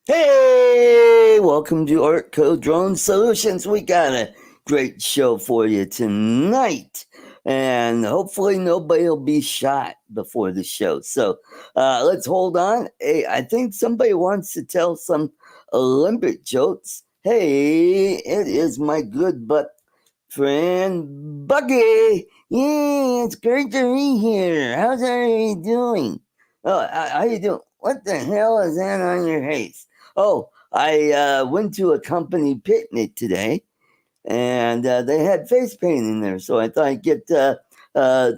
Hey, welcome to ArtCo Drone Solutions. We got a great show for you tonight, and hopefully nobody will be shot before the show. So let's hold on. Hey, I think somebody wants to tell some Olympic jokes. Hey, it is my good butt friend Buggy. Yeah, it's great to be here. How's everybody doing? Oh, how you doing? What the hell is that on your face? Oh, I went to a company picnic today, and they had face paint in there, so I thought I'd get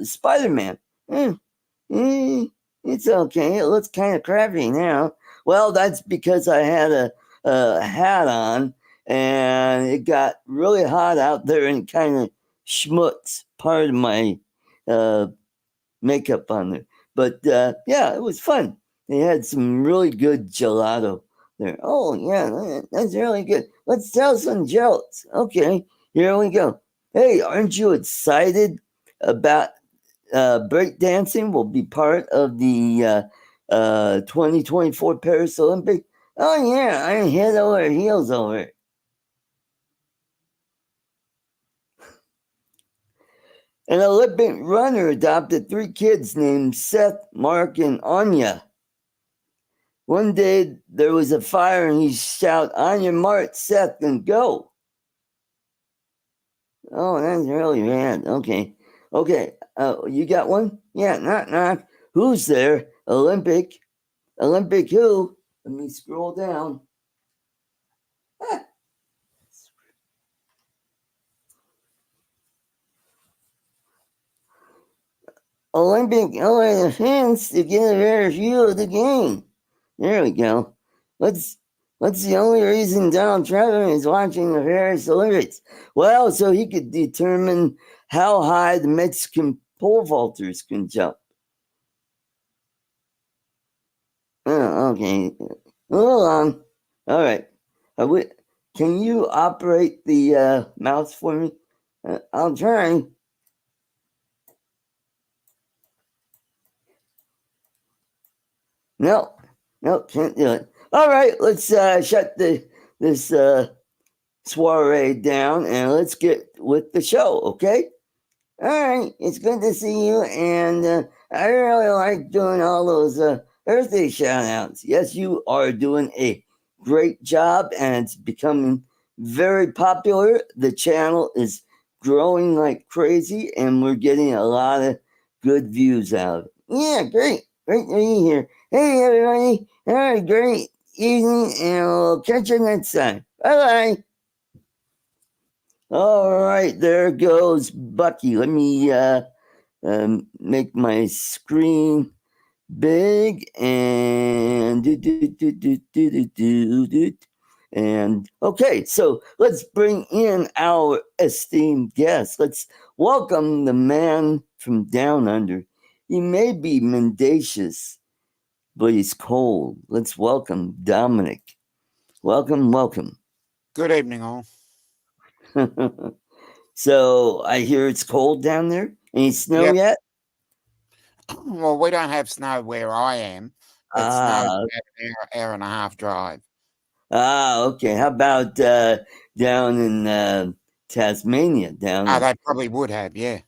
Spider-Man. Mm, it's okay. It looks kind of crappy now. Well, that's because I had a hat on, and it got really hot out there, and kind of schmutz part of my uh, makeup on there. But yeah, it was fun. They had some really good gelato there. Oh, yeah, that's really good. Let's tell some jokes. Okay, here we go. Hey, aren't you excited about breakdancing will be part of the 2024 Paris Olympic? Oh, yeah, I'm head over heels over it. An Olympic runner adopted 3 kids named Seth, Mark, and Anya. One day there was a fire and he shouted, "On your mark, Seth, and go." Oh, that's really bad. Okay. Okay. You got one? Yeah, knock, knock. Who's there? Olympic. Olympic who? Let me scroll down. Ah, Olympic only fans to get a better view of the game. There we go. What's the only reason Donald Trump is watching the Paris Olympics? Well, so he could determine how high the Mexican pole vaulters can jump. Oh, okay. Hold on. All right. Can you operate the mouse for me? I'll try. No, no, can't do it. All right, let's shut this soiree down and let's get with the show, okay? All right, it's good to see you, and I really like doing all those Earth Day shout outs. Yes, you are doing a great job, and it's becoming very popular. The channel is growing like crazy, and we're getting a lot of good views out of it. Yeah, great. Great to be here. Hey, everybody. All right, great evening, and we'll catch you next time. Bye bye. All right, there goes Bucky. Let me make my screen big and and okay, so let's bring in our esteemed guest. Let's welcome the man from down under. He may be mendacious, but he's cold. Let's welcome Dominic. Welcome, welcome. Good evening, all. So I hear it's cold down there. Any snow yet? Well, we don't have snow where I am. But snow's about an hour and a half drive. Okay. How about down in Tasmania? They probably would have, yeah.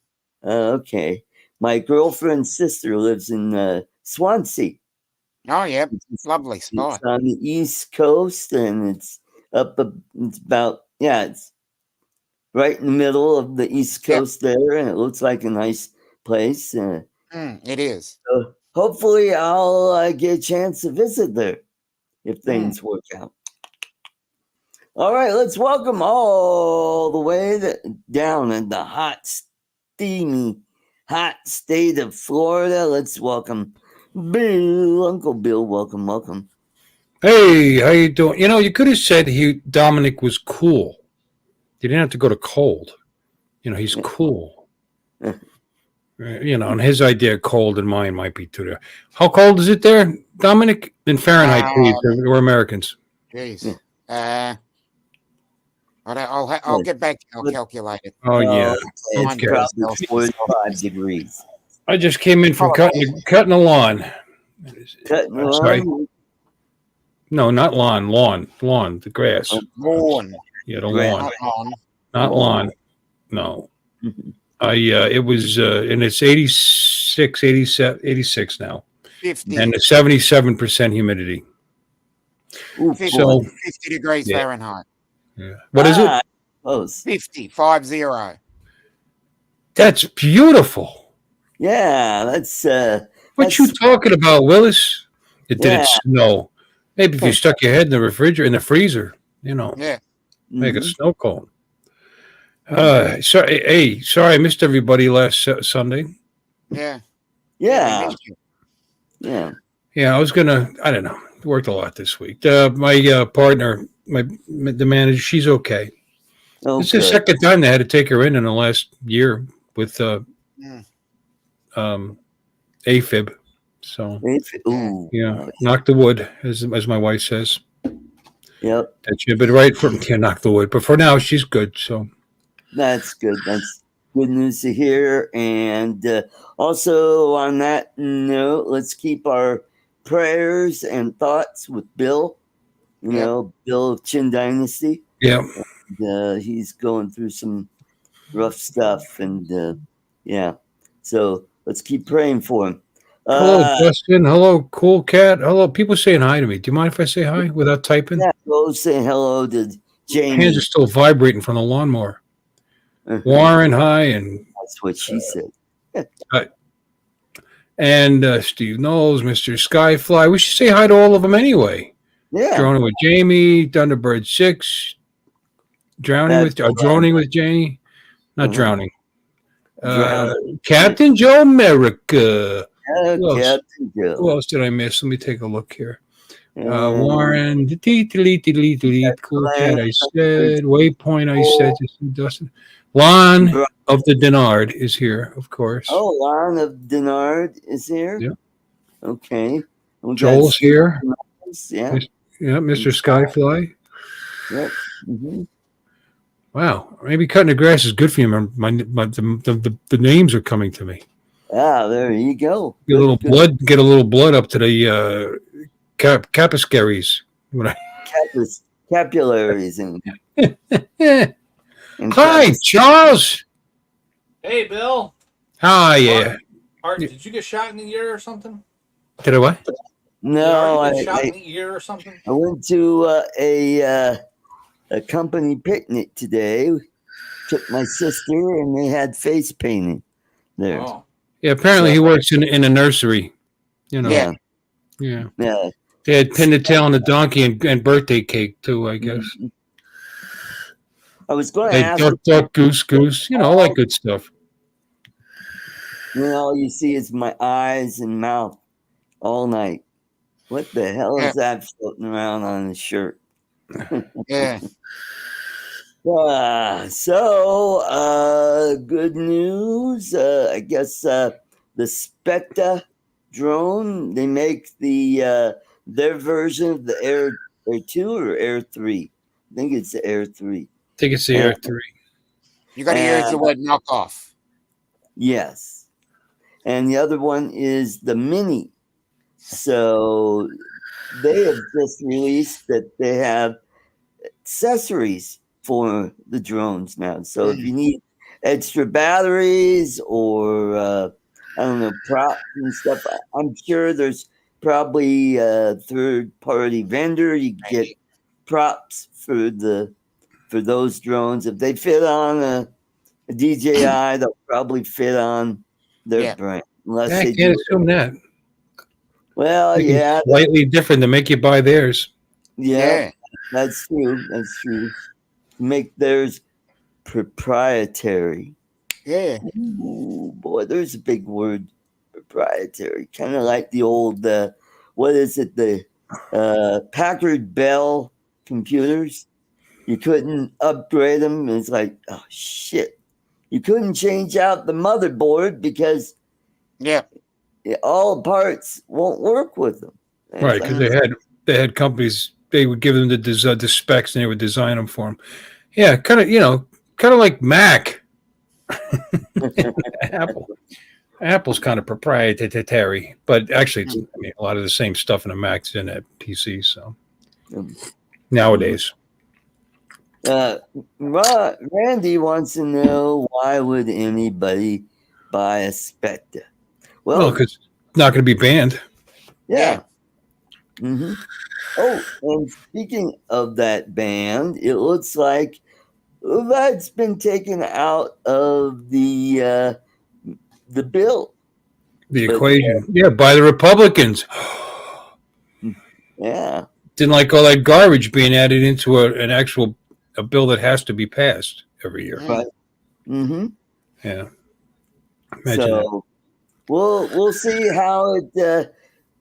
Okay. My girlfriend's sister lives in Swansea. Oh, yeah. It's a lovely spot. It's on the East Coast, and it's it's about, it's right in the middle of the East Coast there, and it looks like a nice place. It is. So hopefully I'll get a chance to visit there if things work out. All right, let's welcome all the way down in the hot, steamy, hot state of Florida. Let's welcome Bill, Uncle Bill. Welcome, welcome. Hey, how you doing? You know, you could have said Dominic was cool. You didn't have to go to cold. You know, he's cool. You know, and his idea of cold and mine might be too. How cold is it there, Dominic? In Fahrenheit, please. We're Americans. Jeez. I'll get back. I'll calculate it. Oh, yeah. It's probably 45 degrees. I just came in from cutting the lawn. Cutting the lawn? No, not lawn, the grass. Lawn. Yeah, the Grass. lawn, Not lawn. not lawn. No, it was, and it's 86, 87, 86 now, 50. and 77% humidity. Ooh, 50, So, 50 degrees yeah. Fahrenheit. Yeah. What is it? Close. 50. That's beautiful. Yeah, that's What you talking about, Willis? Did Yeah. it snow? Maybe if you stuck your head in the refrigerator, in the freezer, Yeah. make a mhm. snow cone. Sorry, I missed everybody last Sunday. Yeah. We Yeah, missed you. yeah. Yeah, I don't know. Worked a lot this week. My partner, the manager, she's okay. Oh, It's the good. second time they had to take her in the last year with Mm. AFib. So Ooh, yeah, knock the wood, as my wife says. yep. That should be right from knock the wood. But for now, she's good. So That's good. That's good news to hear. And also, on that note, let's keep our prayers and thoughts with Bill. You Yep. know, Bill of Chin Dynasty. yeah, He's going through some rough stuff, and yeah. So let's keep praying for him. hello, Justin. Hello, Cool Cat. Hello, people saying hi to me. Do you mind if I say hi without typing? Yeah, go say hello to Jamie. Hands are still vibrating from the lawnmower. Warren, hi, and That's what she said. and Steve Knowles, Mr. Skyfly. We should say hi to all of them anyway. Yeah. Droning with Jamie, Thunderbird 6, droning with Jamie, not drowning. Captain Joe America. Who else did I miss? Let me take a look here. Warren, Cool Cat, I said. Waypoint, I said. Dustin. Lon of the Denard is here, of course. Oh, Lon of Denard is here? Yeah. Okay. Joel's here. Yeah. Yeah, Mr. Skyfly. Yep. Mm-hmm. Wow, maybe cutting the grass is good for you. The names are coming to me. Ah, there you go. Get a little blood up to the capillaries. Capillaries and hi, Charles. Hey, Bill. Hi, yeah. Art, did you get shot in the ear or something? Did I what? no, Did Art get shot in the ear or something? I went to a company picnic today. Took my sister, and they had face painting there. Oh. Yeah, apparently he works in a nursery. You know. Yeah. Yeah. Yeah. They had pinned a tail on the donkey and birthday cake too, I guess. I was going to ask. Duck, goose, you know, all that good stuff. You know, all you see is my eyes and mouth all night. What the hell is that floating around on his shirt? Yeah. Good news. I guess the Specta drone, they make their version of the Air 2 or Air 3. I think it's the Air 3. I think it's the Air 3. You got to use the word knockoff. Yes. And the other one is the Mini. So they have just released that they have accessories for the drones now. So if you need extra batteries or I don't know, props and stuff, I'm sure there's probably a third-party vendor. You can get props for those drones. If they fit on a DJI, they'll probably fit on their brand. Unless I they can't assume that. Well, yeah, slightly different to make you buy theirs. Yeah, that's true. That's true. Make theirs proprietary. Yeah. Ooh, boy, there's a big word, proprietary. Kind of like the old, what is it? The Packard Bell computers. You couldn't upgrade them. It's like, oh shit! You couldn't change out the motherboard because all the parts won't work with them. And Right, because they had companies. They would give them the specs and they would design them for them. Yeah, kind of like Mac. Apple's kind of proprietary, but actually, it's a lot of the same stuff in a Mac's in a PC. So nowadays. Randy wants to know, why would anybody buy a Specta? Well, because it's not going to be banned. Yeah. Mm-hmm. Oh, and speaking of that band, it looks like that's been taken out of the bill. The equation. Yeah, by the Republicans. Yeah. Didn't like all that garbage being added into a bill that has to be passed every year. Right. Mm-hmm. Yeah. Imagine so we'll see how it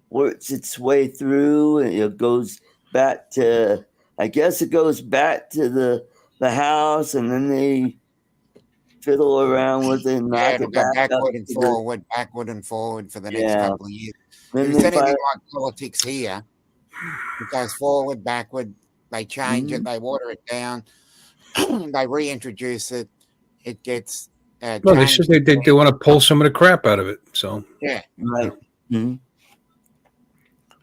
works its way through, and it goes back to, I guess it goes back to the House, and then they fiddle around with it and knock it back backward and forward for the next couple of years. If it's anything like politics here, it goes forward, backward, they change it, they water it down, they reintroduce it, it gets well, they said they want to pull some of the crap out of it. So yeah. Right. Mm-hmm.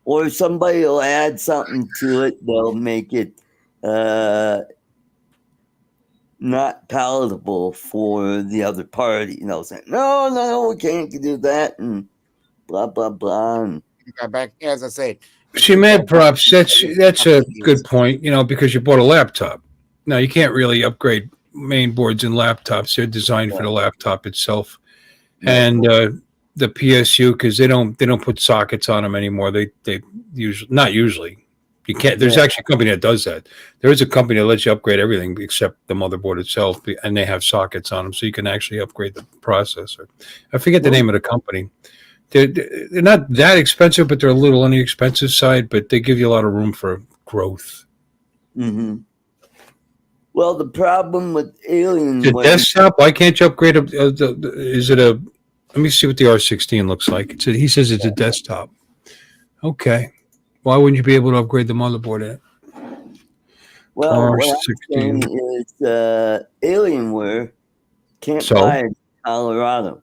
Or somebody will add something to it, they'll make it not palatable for the other party. You know, saying, no, we can't do that, and blah, blah, blah. And go back, as I said. See, Mad Props, that's a good point, because you bought a laptop. Now, you can't really upgrade main boards in laptops. They're designed for the laptop itself. And the PSU, because they don't put sockets on them anymore. They usually, not usually. You can't. There's actually a company that does that. There is a company that lets you upgrade everything except the motherboard itself, and they have sockets on them, so you can actually upgrade the processor. I forget the name of the company. They're not that expensive, but they're a little on the expensive side, but they give you a lot of room for growth. Mm-hmm. Well, the problem with Alien... The desktop, why can't you upgrade is it a... Let me see what the R16 looks like. He says it's a desktop. Okay. Why wouldn't you be able to upgrade the motherboard at? Well, what I'm saying is Alienware can't buy it in Colorado.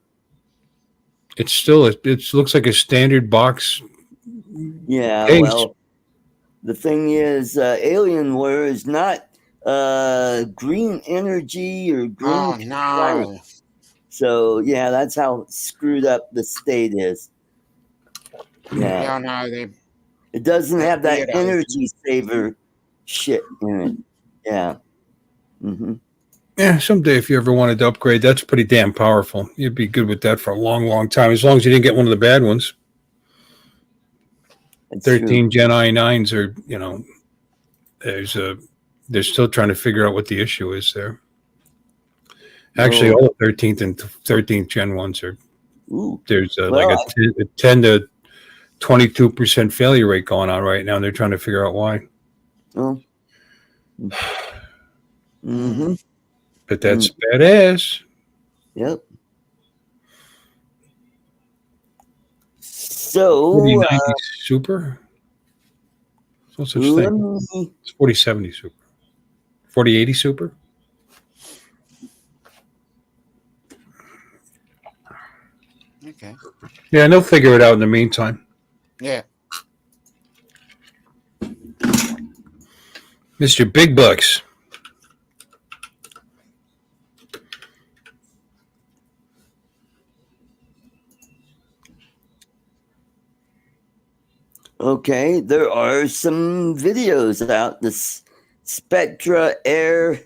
It's still, it looks like a standard box. Yeah, case. Well, the thing is, Alienware is not green energy or green. Oh, no. So, yeah, that's how screwed up the state is. Yeah. No, it doesn't have that energy saver shit in it. Yeah. Mm-hmm. Yeah, someday if you ever wanted to upgrade, that's pretty damn powerful. You'd be good with that for a long, long time, as long as you didn't get one of the bad ones. That's 13 true. Gen i9s are, they're still trying to figure out what the issue is there. Actually, all the 13th and 13th Gen ones are, there's like a 10 to 22% failure rate going on right now, and they're trying to figure out why. Oh. Mm-hmm. But that's badass. Yep. So 4090 Super? No such thing. It's 4070 Super. 4080 Super? Okay. Yeah, and they'll figure it out in the meantime. Yeah. Mr. Big Bucks. Okay, there are some videos out. This Specta Air.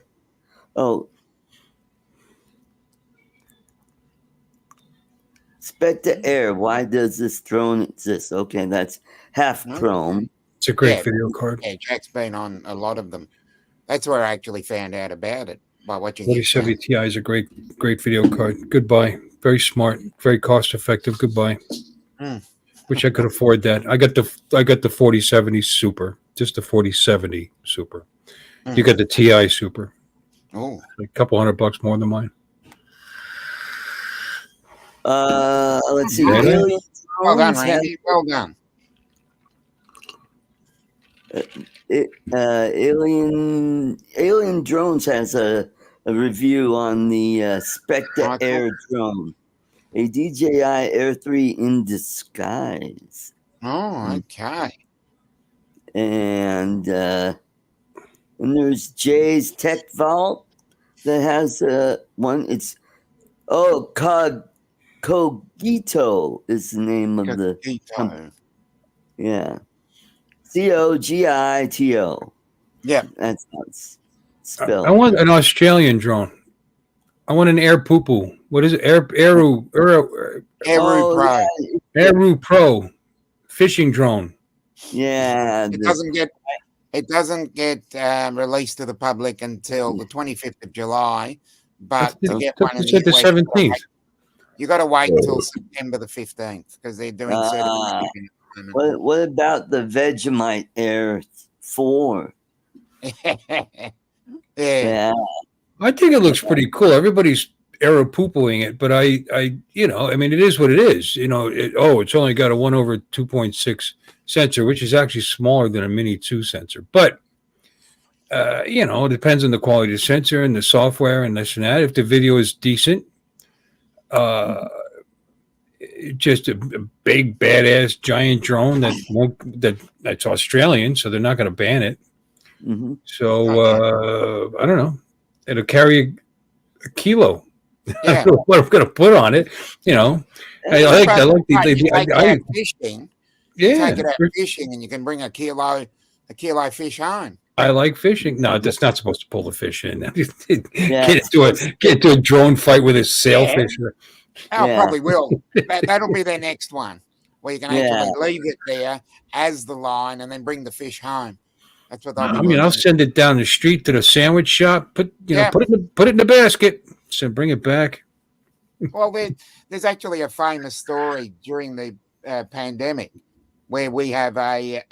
Specta Air. Why does this drone exist? Okay, that's half chrome. It's a great video card. Yeah, Jack's been on a lot of them. That's where I actually found out about it, by watching 4070 Ti is a great video card. Goodbye. Very smart, very cost effective. Goodbye. Wish I could afford that. I got the 4070 Super, just the 4070 Super. You got the Ti Super. Oh, a couple $100 more than mine. Let's see. Well done, Randy. Well done. Alien Drones has a review on the Specta Air drone, a DJI Air 3 in disguise. Oh, okay. and there's Jay's Tech Vault that has one. It's Cogito is the name of the company. Yeah, Cogito. Yeah, that's how it's spelled. I want an Australian drone. I want an Air Poo Poo. What is it? Aeru Pro. Aeru Pro fishing drone. Yeah, it doesn't get released to the public until the 25th of July. But to get one in the US, 17th. You got to wait until September the 15th because they're doing certain. What about the Vegemite Air 4? Yeah. I think it looks pretty cool. Everybody's arrow poo-pooing it, but I mean, it is what it is. It's only got a 1/2.6 sensor, which is actually smaller than a Mini 2 sensor. But it depends on the quality of the sensor and the software and this and that. If the video is decent, just a big badass giant drone that's Australian, so they're not going to ban it. Mm-hmm. So I don't know. It'll carry a kilo. Yeah. I don't know what I'm going to put on it. I like fishing. Yeah, take it out fishing, and you can bring a kilo fish home. I like fishing. No, that's not supposed to pull the fish in. Get into a drone fight with a sailfish. Probably will. That'll be their next one, where you can actually leave it there as the line, and then bring the fish home. That's what I'll send it down the street to the sandwich shop. Put it in the basket. So bring it back. Well, there's actually a famous story during the pandemic where we have a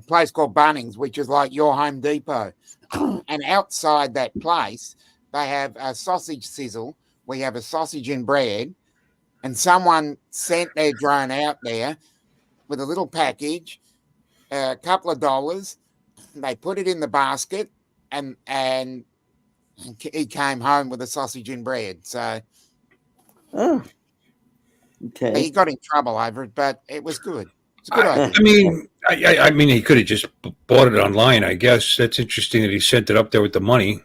place called Bunnings, which is like your Home Depot, and outside that place they have a sausage sizzle. We have a sausage and bread, and someone sent their drone out there with a little package, a couple of dollars. They put it in the basket, and he came home with a sausage and bread. So, okay, he got in trouble over it, but it was good. It's a good idea. I mean, he could have just bought it online. I guess that's interesting that he sent it up there with the money.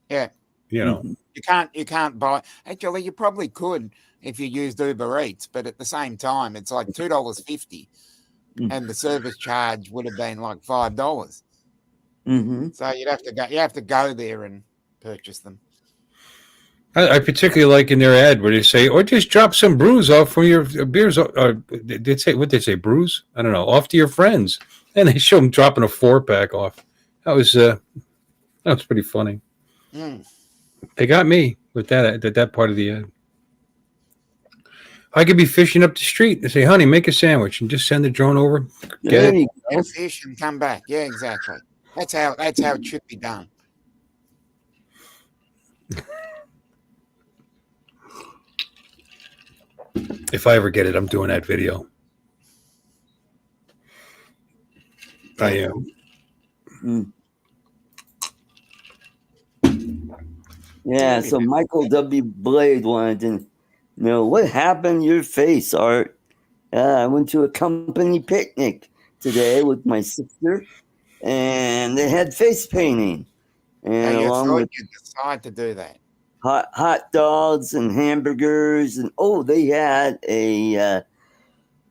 Yeah, you can't buy. Actually, you probably could if you used Uber Eats, but at the same time, it's like $2.50, and the service charge would have been like $5. Mm-hmm. So you have to go there and purchase them. I particularly like in their ad where they say, or just drop some brews off from your beers. They say brews? I don't know, off to your friends. And they show them dropping a 4-pack off. That was pretty funny. They got me with that part of the ad. I could be fishing up the street and say, honey, make a sandwich, and just send the drone over. Get fish and come back. Yeah, exactly. That's how it should be done. If I ever get it, I'm doing that video. I am. Yeah, so Michael W. Blade wanted to know what happened to your face, Art. I went to a company picnic today with my sister, and they had face painting. And along with you decide to do that. Hot dogs and hamburgers, and they had a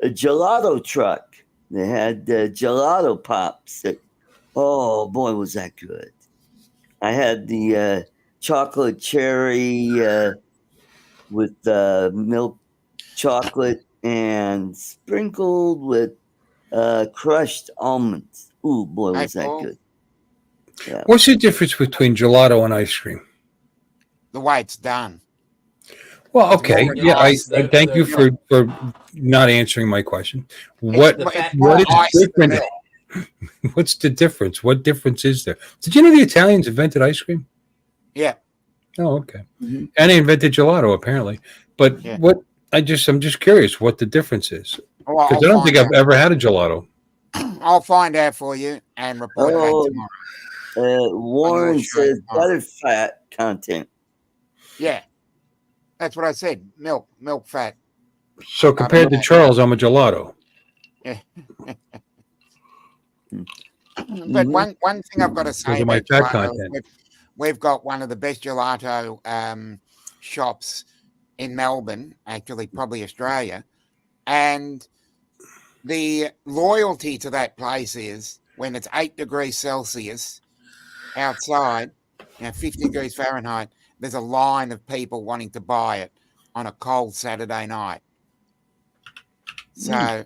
gelato truck. They had gelato pops. Oh boy, was that good! I had the chocolate cherry with milk chocolate and sprinkled with crushed almonds. Ooh boy, was that good! Yeah. What's the difference between gelato and ice cream? The way it's done. Well, okay. Yeah, I thank you for not answering my question. What is different? What's the difference? What difference is there? Did you know the Italians invented ice cream? Yeah. Oh, okay. Mm-hmm. And they invented gelato, apparently. But I'm just curious what the difference is. Because I don't think I've ever had a gelato. I'll find out for you and report back tomorrow. Warren says butter fat content. Yeah, that's what I said. Milk fat. So compared to Charles, I'm a gelato. Yeah. But one thing I've got to say my about fat gelato, content. we've got one of the best gelato shops in Melbourne, actually probably Australia, and the loyalty to that place is when it's 8 degrees Celsius outside, 50 degrees Fahrenheit, there's a line of people wanting to buy it on a cold Saturday night. So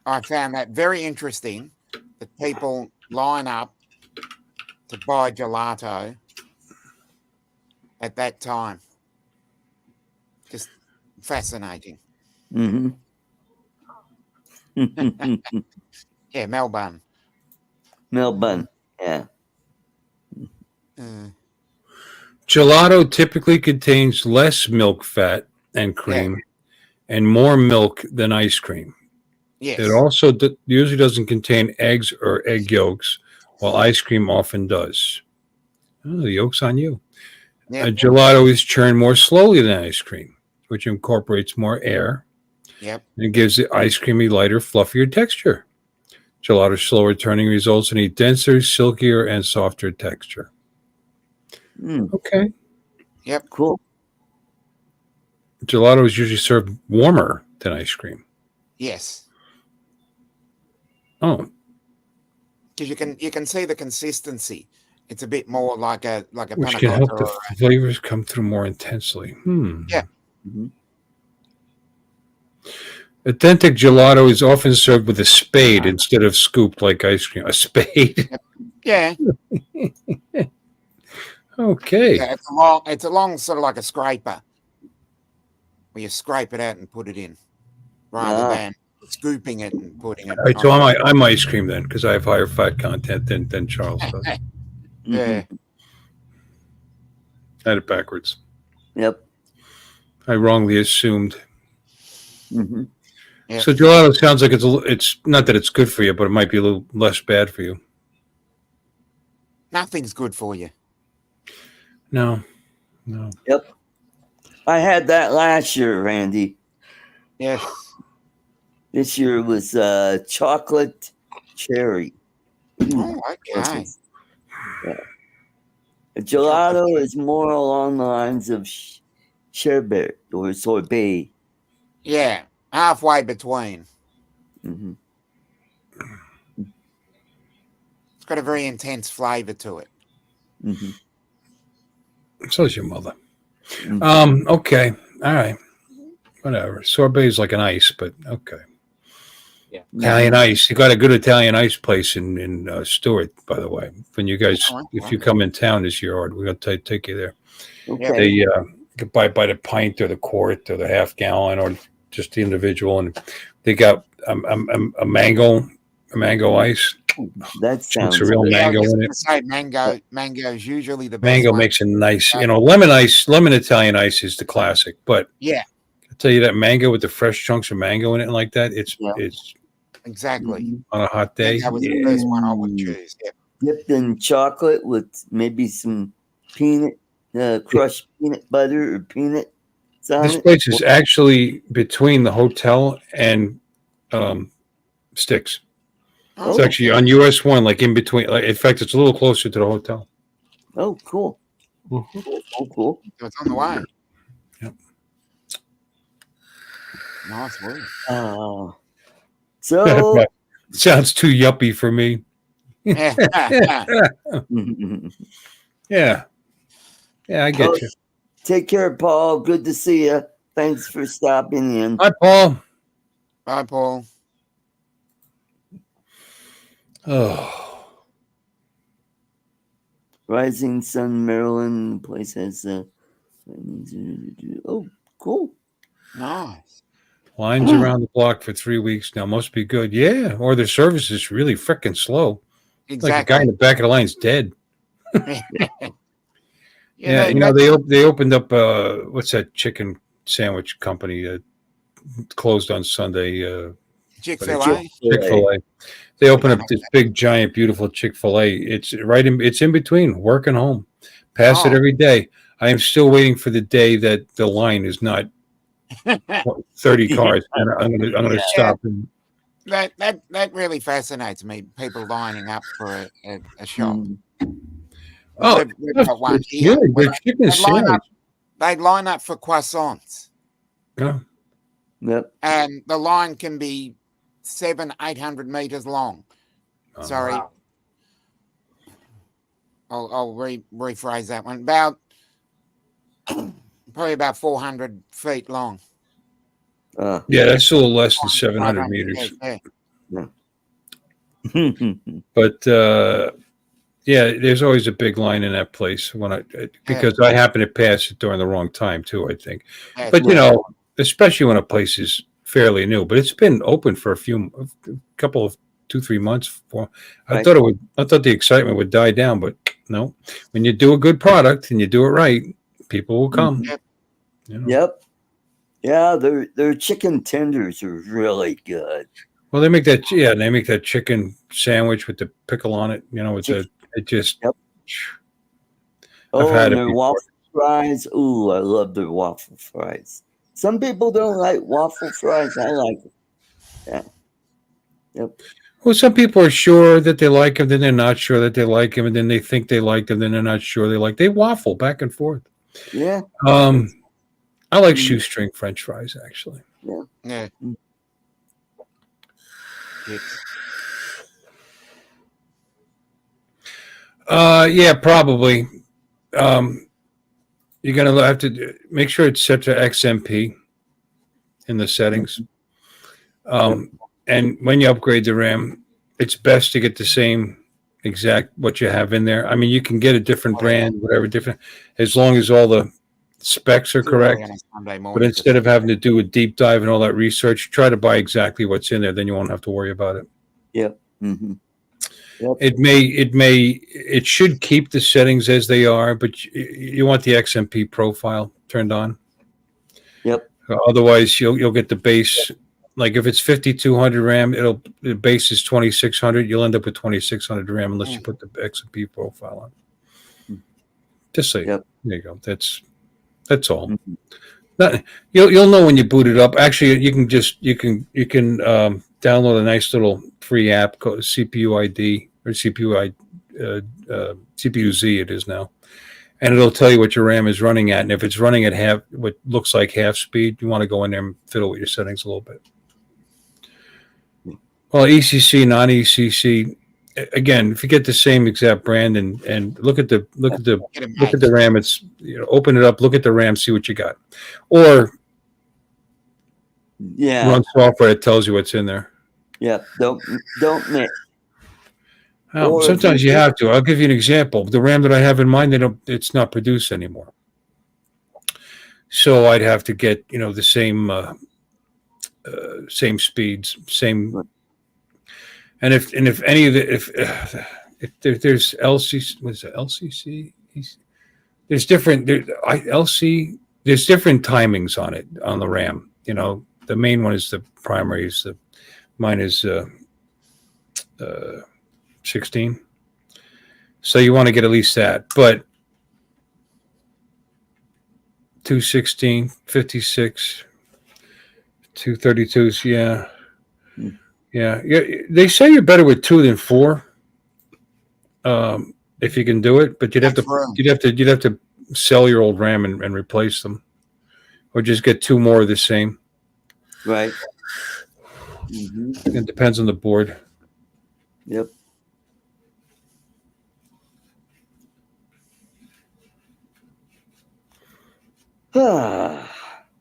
I found that very interesting that people line up to buy gelato at that time. Just fascinating. Mm-hmm. Yeah, Melbourne. Melbourne. Yeah. Gelato typically contains less milk fat and cream and more milk than ice cream. Yes. It also usually doesn't contain eggs or egg yolks, while ice cream often does. Oh, the yolk's on you. Yep. Gelato is churned more slowly than ice cream, which incorporates more air. Yep. And gives the ice cream a lighter, fluffier texture. Gelato's slower turning results in a denser, silkier, and softer texture. Okay. Yep. Cool. Gelato is usually served warmer than ice cream. Yes. Oh. Because you can see the consistency. It's a bit more like a Which can help the flavors come through more intensely. Yeah. Mm-hmm. Authentic gelato is often served with a spade instead of scooped like ice cream. A spade. Yeah. Okay. Yeah, it's a long sort of like a scraper, where you scrape it out and put it in, rather than scooping it and putting it. All right, so I'm ice cream then, because I have higher fat content than Charles does. Yeah. I had it backwards. Yep. I wrongly assumed. Mm-hmm. Yep. So gelato sounds like it's not that it's good for you, but it might be a little less bad for you. Nothing's good for you. No. Yep. I had that last year, Randy. Yes. This year was chocolate cherry. Oh, okay. Yeah. Gelato is more along the lines of sherbet or sorbet. Yeah, halfway between. Mm-hmm. It's got a very intense flavor to it. Mm-hmm. So is your mother. Mm-hmm. Okay. All right. Whatever. Sorbet is like an ice, but okay. Yeah. Italian ice. You got a good Italian ice place in Stewart, by the way. When you guys, if you come in town this year, we're going to take you there. Okay. They you can buy by the pint or the quart or the half gallon or just the individual, and they got a mango ice. That sounds a real mango in it. Say mango is usually the best. Mango makes a nice, lemon Italian ice is the classic. But yeah, I tell you that mango with the fresh chunks of mango in it, like that, it's exactly on a hot day. That was the first one I would choose. Yeah. Dipped in chocolate with maybe some peanut, crushed peanut butter or peanut. This place is actually between the hotel and Sticks. It's actually on US 1, like in between. In fact, it's a little closer to the hotel. Oh, cool. Mm-hmm. Cool. So it's on the way. Yep. Nice work. So sounds too yuppie for me. Yeah, I get you. Take care, Paul. Good to see you. Thanks for stopping in. Hi, Paul. Bye, Paul. Oh. Rising Sun, Maryland. The place has cool. Nice. Lines around the block for 3 weeks now. Must be good. Yeah. Or their service is really freaking slow. Exactly. Like the guy in the back of the line's dead. Yeah, they opened up what's that chicken sandwich company that closed on Sunday? Chick-fil-A. Chick-fil-A. They opened up this big, giant, beautiful Chick-fil-A. It's it's in between work and home. Pass it every day. I am still waiting for the day that the line is not 30 cars, and I'm gonna stop that really fascinates me. People lining up for a shop. Oh, We've got one it's here. good. The chicken sandwich. They line up for croissants. Yeah. Yep. And the line can be 700-800 meters long. Sorry. Wow. I'll rephrase that one. About probably about 400 feet long. Yeah, that's a little less than 700 meters. Yeah. But yeah, there's always a big line in that place because I happen to pass it during the wrong time too, I think. But you know, especially when a place is fairly new, but it's been open for a couple of 2-3 months. I thought the excitement would die down, but no. When you do a good product and you do it right, people will come. Yep. You know? Yep. Yeah, their chicken tenders are really good. Well, they make that. Yeah, they make that chicken sandwich with the pickle on it. You know, it just. Yep. I've had and it their before. waffle fries. Ooh, I love their waffle fries. Some people don't like waffle fries. I like it. Yeah. Yep. Well, some people are sure that they like them, then they're not sure that they like them, and then they think they like them, then they're not sure they like. They waffle back and forth. Yeah. I like shoestring French fries actually. Yeah. Yeah. Yeah, probably. You're gonna have to make sure it's set to XMP in the settings. And when you upgrade the RAM, it's best to get the same exact what you have in there. I mean, you can get a different brand, whatever different, as long as all the specs are correct. But instead of having to do a deep dive and all that research, try to buy exactly what's in there. Then you won't have to worry about it. Yep. Mm-hmm. Yep. It should keep the settings as they are, but you want the XMP profile turned on. Yep. Otherwise, you'll get the base. Like if it's 5200 RAM, the base is 2600. You'll end up with 2600 RAM unless you put the XMP profile on. Just say, yep. There you go. That's all. Mm-hmm. You'll know when you boot it up. Actually, you can download a nice little free app called CPU ID or CPU Z. It is now, and it'll tell you what your RAM is running at. And if it's running at what looks like half speed, you want to go in there and fiddle with your settings a little bit. Well, ECC, non-ECC. Again, if you get the same exact brand and look at the RAM, it's open it up, look at the RAM, see what you got, or run software that tells you what's in there. Yeah, don't mix. Sometimes you have to. I'll give you an example. The RAM that I have in mind, it's not produced anymore, so I'd have to get the same speeds, same. And if any of the if there's LCC, what is it, LCC? There's different LC. There's different timings on it on the RAM. The main one is the primary. Mine is 16. So you want to get at least that, but 216, 56, 232s, yeah. Yeah, they say you're better with 2 than 4, if you can do it. But you'd have to sell your old RAM and replace them, or just get 2 more of the same. Right. Mm-hmm. It depends on the board. Yep.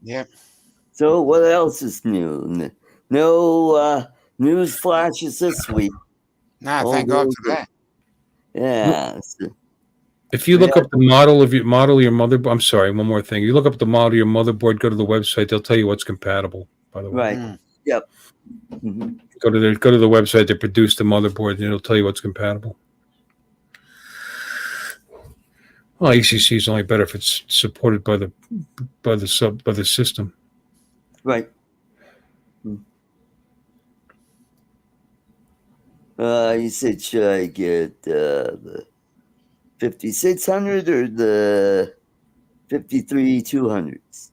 Yep. So what else is new? No news flashes this week. No, thank God for that. Yeah. If you look up the model of your motherboard, I'm sorry, one more thing. You look up the model of your motherboard, go to the website, they'll tell you what's compatible, by the way. Right. Yep. Mm-hmm. Go to the website that produced the motherboard, and it'll tell you what's compatible. Well, ECC is only better if it's supported by the system. Right. You said, should I get the 5600 or the 53200s?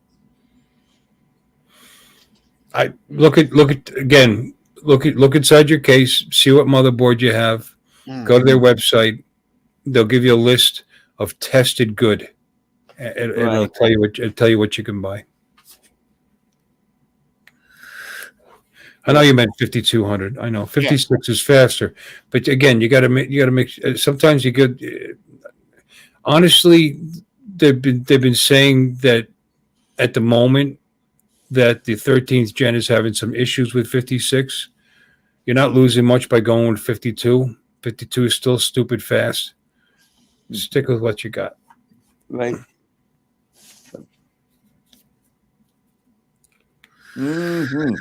I look at again. look inside your case, see what motherboard you have. Go to their website. They'll give you a list of tested good, and it'll tell you what you can buy. I know you meant 5200. I know 56 is faster, but again, you got to make. Sometimes you could. Honestly, they've been saying that at the moment that the 13th gen is having some issues with 56. You're not losing much by going with 52. 52 is still stupid fast. Stick with what you got. Right. Mm-hmm.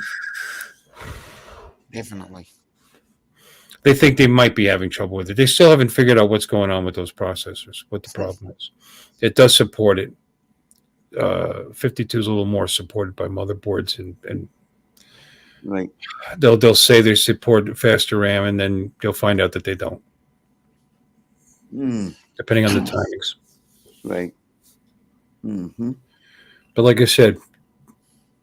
Definitely. They think they might be having trouble with it. They still haven't figured out what's going on with those processors, what the problem is. It does support it. 52 is a little more supported by motherboards, and right. They'll say they support faster RAM, and then you'll find out that they don't. Depending on the timings. Right. Mm-hmm. But like I said,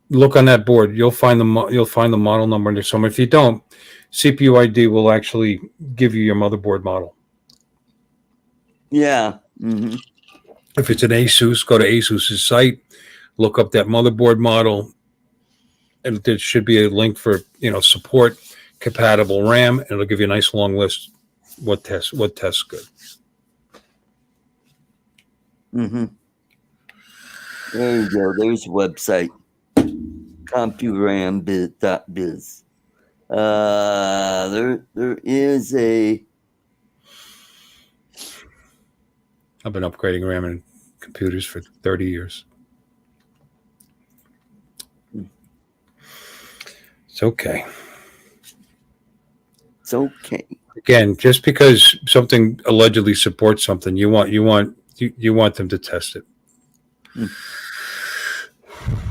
look on that board. You'll find the model number under some. If you don't, CPU ID will actually give you your motherboard model. Yeah. Mm-hmm. If it's an Asus, go to Asus's site, look up that motherboard model, and there should be a link for support compatible RAM, and it'll give you a nice long list what tests good. Mm-hmm. There you go. There's a website. CompuRam.biz. There is a. I've been upgrading RAM in computers for 30 years. It's okay. It's okay. Again, just because something allegedly supports something, you want them to test it.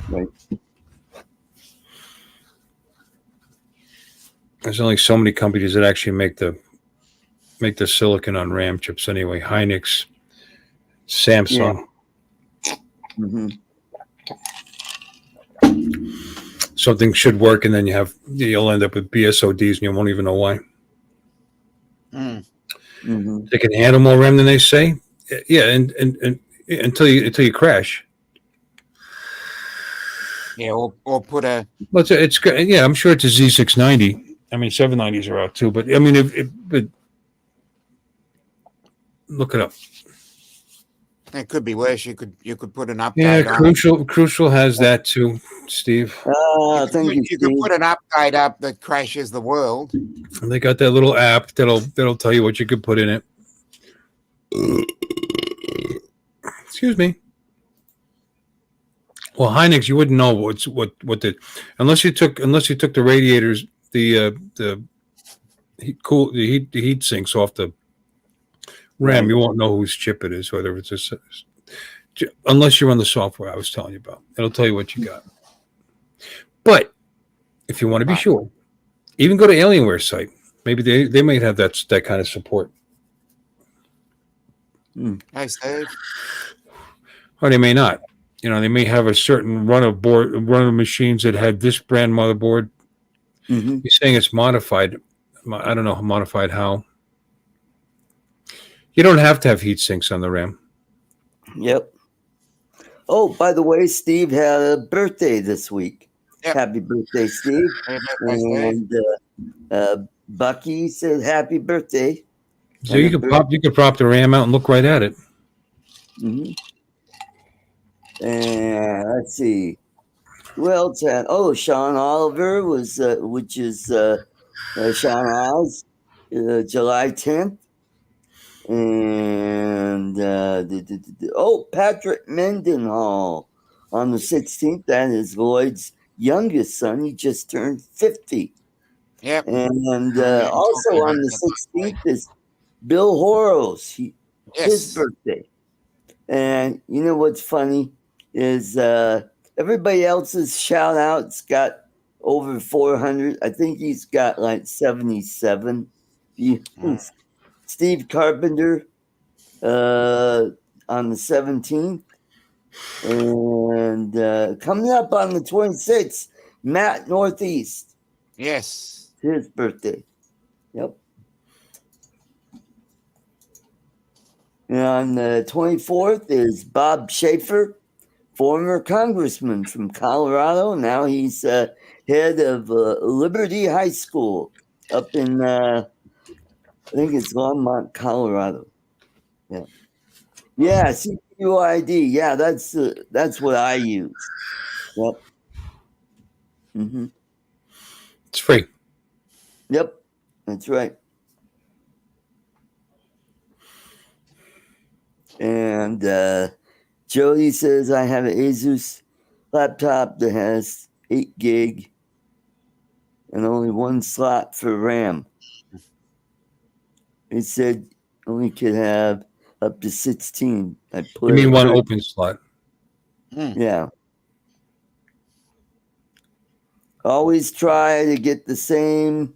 Right. There's only so many companies that actually make the silicon on RAM chips anyway. Hynix, Samsung. Yeah. Mm-hmm. Something should work, and then you'll end up with BSODs, and you won't even know why. Mm-hmm. They can handle more RAM than they say. Yeah, and until you crash. Yeah, or put a. Well, it's yeah. I'm sure it's a Z690. I mean, 790s are out too, but I mean, but look it up. It could be worse. You could put an update. Yeah, Crucial has that too, Steve. Thank you. You could put an update up that crashes the world. And they got that little app that'll tell you what you could put in it. Excuse me. Well, Hynix, you wouldn't know what unless you took the radiators, the heat sinks off the RAM. Right. You won't know whose chip it is, whether it's unless you run the software I was telling you about. It'll tell you what you got. But if you want to be sure, even go to Alienware's site. Maybe they might have that kind of support. Hey, Steve. Or they may not. They may have a certain run of machines that had this brand motherboard. Mm-hmm. You're saying it's modified. I don't know modified how. You don't have to have heat sinks on the RAM. Yep. Oh, by the way, Steve had a birthday this week. Yep. Happy birthday, Steve. And Bucky said happy birthday. So you could prop the RAM out and look right at it. Mm-hmm. And let's see. Who else had? Oh, Sean Oliver was, which is Sean Oz, July 10th. And Patrick Mendenhall on the 16th. That is Lloyd's youngest son. He just turned 50. Yep. And also on the 16th is Bill Horos. His birthday. And you know what's funny is everybody else's shout outs got over 400. I think he's got like 77. Steve Carpenter on the 17th. And coming up on the 26th, Matt Northeast. Yes. his birthday. Yep. And on the 24th is Bob Schaefer, former congressman from Colorado. Now he's head of Liberty High School up in, I think it's Longmont, Colorado. Yeah. Yeah, CQID. Yeah, that's what I use. Yep. Mm-hmm. It's free. Yep, that's right. And Jody says I have an Asus laptop that has 8 gig and only 1 slot for RAM. It said only could have up to 16. I put You mean one open slot? Yeah. Always try to get the same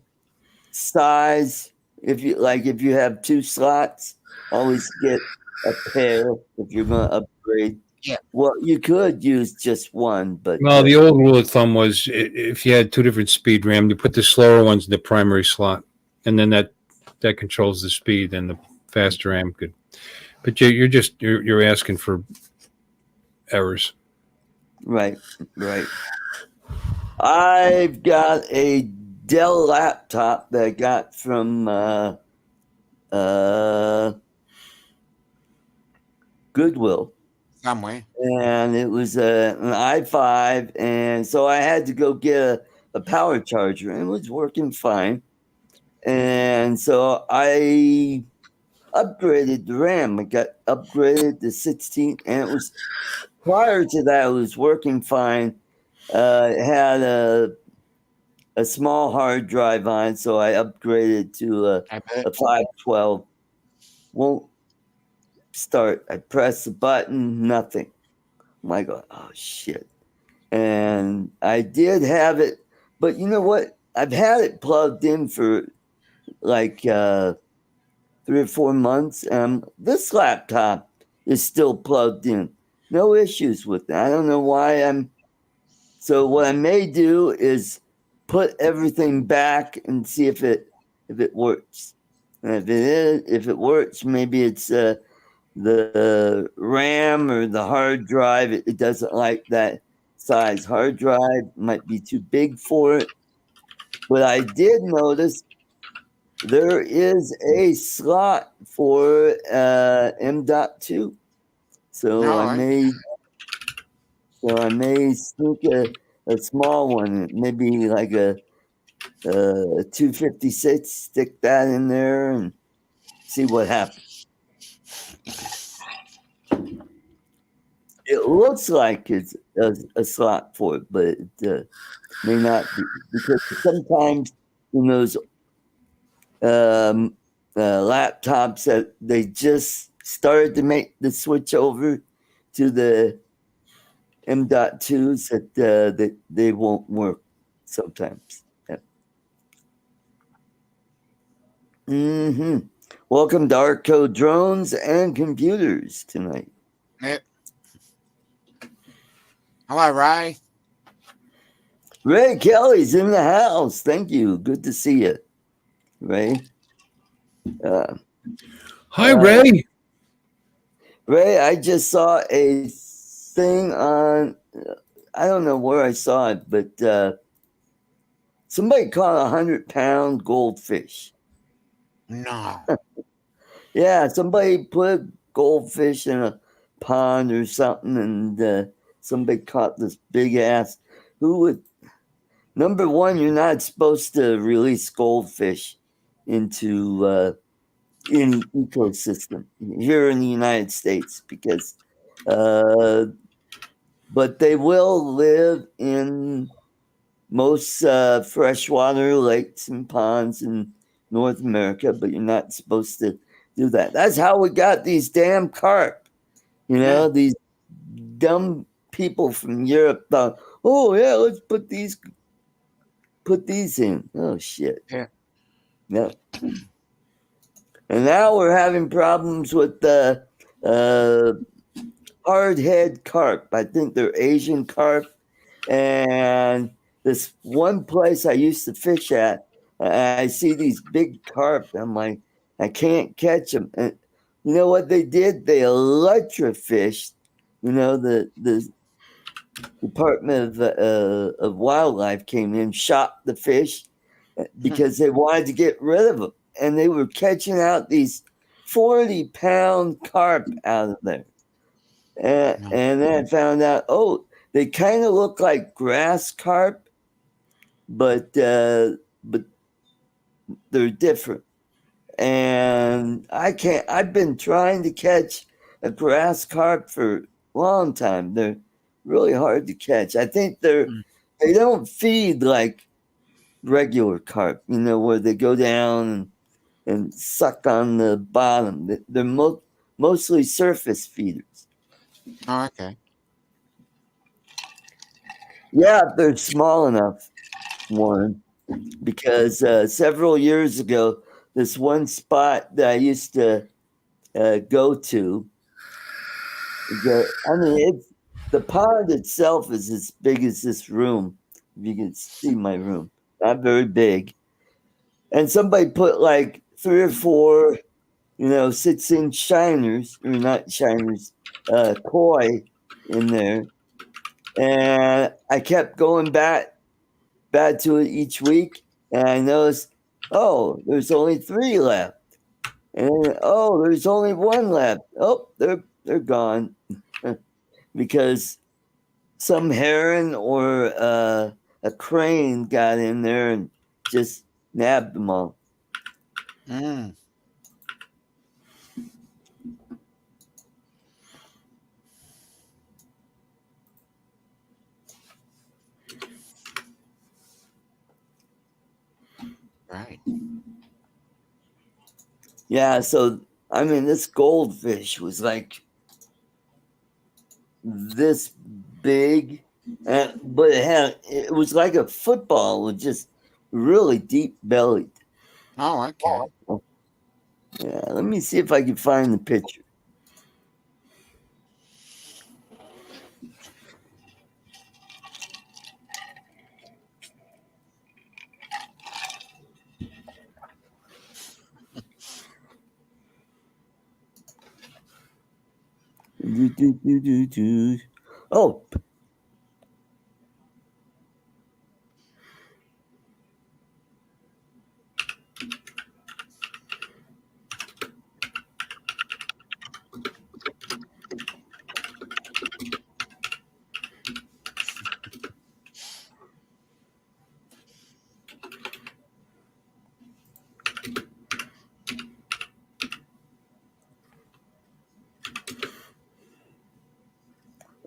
size. If you have 2 slots, always get a pair if you're going to upgrade. Yeah. Well, you could use just one, but Well, the old rule of thumb was if you had 2 different speed RAM, you put the slower ones in the primary slot, and then that controls the speed, and the faster RAM could. But you're asking for errors. Right. I've got a Dell laptop that I got from Goodwill. Somewhere. And it was an i5, and so I had to go get a power charger, and it was working fine. And so I upgraded the RAM. I got upgraded to 16, and it was prior to that, it was working fine. It had a small hard drive on, so I upgraded to a 512. Won't start. I press the button, nothing. I'm like, oh shit. And I did have it, but you know what? I've had it plugged in for like 3 or 4 months. This laptop is still plugged in. No issues with it. I don't know why so what I may do is put everything back and see if it works. And if it works, maybe it's the RAM or the hard drive. It doesn't like that size hard drive. Might be too big for it. But I did notice there is a slot for M.2. So I may sneak a small one, maybe like a 256, stick that in there and see what happens. It looks like it's a slot for it, but it may not be, because sometimes in those laptops that they just started to make the switch over to the M.2s that they won't work sometimes. Yeah. Welcome to ArtCo Drones and Computers tonight. Yep. Hello, Ray. Ray Kelly's in the house. Thank you. Good to see you, Ray. Hi, Ray. Ray, I just saw a thing on, I don't know where I saw it, but somebody caught 100-pound goldfish. No. Yeah, somebody put goldfish in a pond or something, and somebody caught this big ass. Who would? Number one, you're not supposed to release goldfish into any ecosystem here in the United States because, but they will live in most freshwater lakes and ponds in North America, but you're not supposed to do that. That's how we got these damn carp. These dumb people from Europe thought, oh yeah, let's put these in. Oh shit. Yeah. No. And now we're having problems with the hardhead carp. I think they're Asian carp. And this one place I used to fish at, I see these big carp. I'm like, I can't catch them. And you know what they did? They electrofished. The Department of Wildlife came in, shot the fish because they wanted to get rid of them, and they were catching out these 40-pound carp out of there. And then I found out, they kind of look like grass carp, but they're different. And I've been trying to catch a grass carp for a long time. They're really hard to catch. I think they don't feed like regular carp, where they go down and suck on the bottom. They're mostly surface feeders. Oh, okay. Yeah, they're small enough, Warren, because several years ago, this one spot that I used to go to, the pond itself is as big as this room. If you can see my room, not very big. And somebody put like 3 or 4, 6-inch shiners, or not shiners, koi in there. And I kept going back to it each week, and I noticed, there's only 3 left, and there's only 1 left. They're gone because some heron or a crane got in there and just nabbed them all. Right. Yeah, so this goldfish was like this big, but it was like a football with just really deep bellied. Oh, okay. Yeah, let me see if I can find the picture. Oh.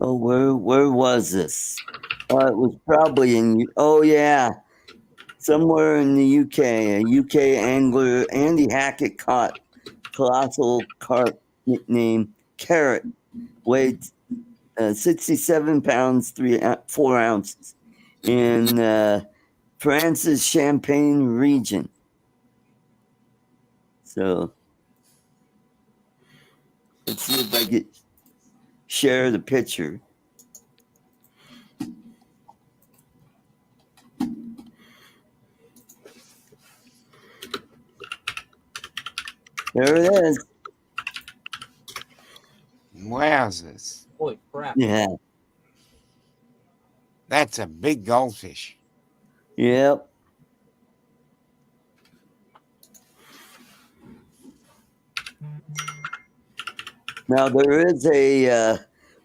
Oh, where was this? It was probably somewhere in the UK. A UK angler, Andy Hackett, caught colossal carp nicknamed Carrot, weighed 67 pounds, 4 ounces in France's Champagne region. So let's see if I could share the picture. There it is. Wowzers. Holy crap. Yeah. That's a big goldfish. Yep. Now there is a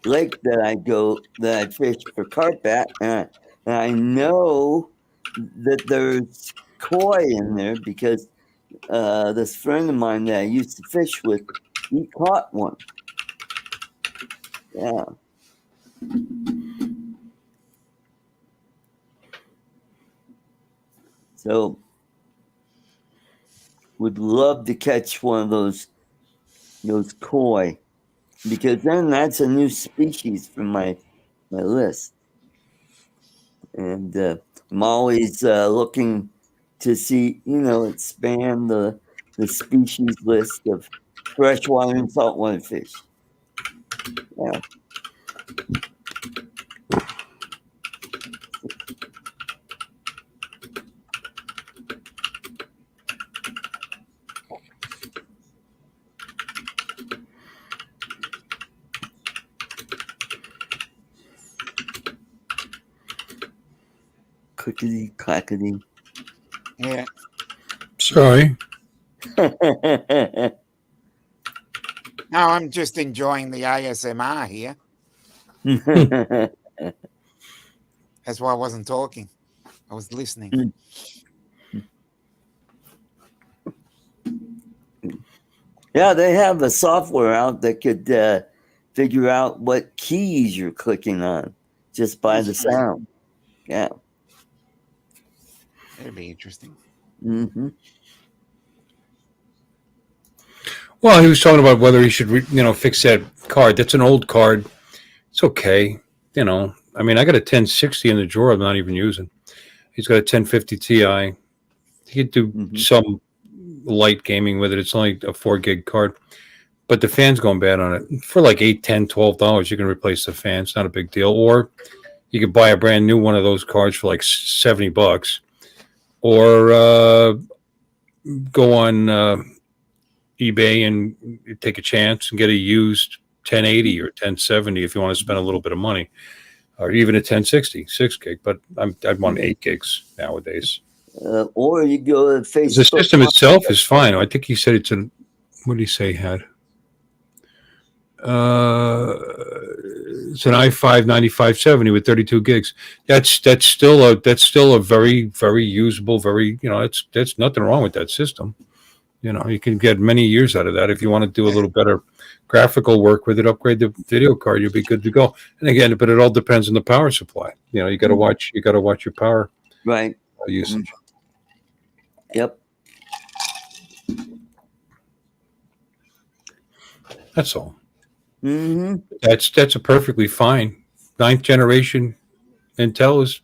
lake that I fish for carp at, and I know that there's koi in there because this friend of mine that I used to fish with, he caught one. Yeah. So would love to catch one of those koi, because then that's a new species from my list. And I'm always looking to see, expand the species list of freshwater and saltwater fish. Yeah. Clickety clackety. Yeah. Sorry. No, I'm just enjoying the ASMR here. That's why I wasn't talking. I was listening. Yeah, they have a software out that could figure out what keys you're clicking on just by the sound. Yeah. That'd be interesting. Mm-hmm. Well, he was talking about whether he should, fix that card. That's an old card. It's okay. I mean, I got a 1060 in the drawer I'm not even using. He's got a 1050 Ti. He could do some light gaming with it. It's only a 4 gig card. But the fan's going bad on it. For like $8, $10, $12, you can replace the fan. It's not a big deal. Or you could buy a brand new one of those cards for like $70. Or go on eBay and take a chance and get a used 1080 or 1070 if you want to spend a little bit of money. Or even a 1060, 6 gig. But I'd want 8 gigs nowadays. Or you go to Facebook. The system itself is fine. I think he said it's a, what did he say he had? It's an i5 9570 with 32 gigs. That's still a very, very usable, very, that's nothing wrong with that system. You can get many years out of that. If you want to do a little better graphical work with it, upgrade the video card, you'll be good to go. And again, but it all depends on the power supply. You got to watch your power usage. Yep. That's all. Mm-hmm. That's a perfectly fine 9th generation Intel.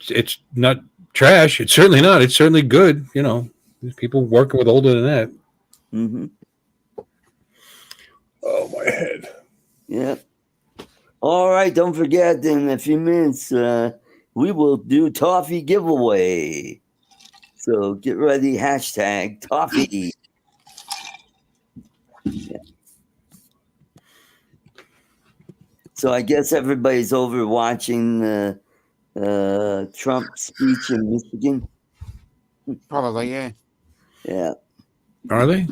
It's not trash. It's certainly not. It's certainly good. There's people working with older than that. Mm-hmm. Oh, my head. Yep. All right. Don't forget, in a few minutes, we will do toffee giveaway. So get ready. Hashtag toffee. Yeah. So I guess everybody's over watching Trump speech in Michigan. Probably, yeah. Yeah. Are they?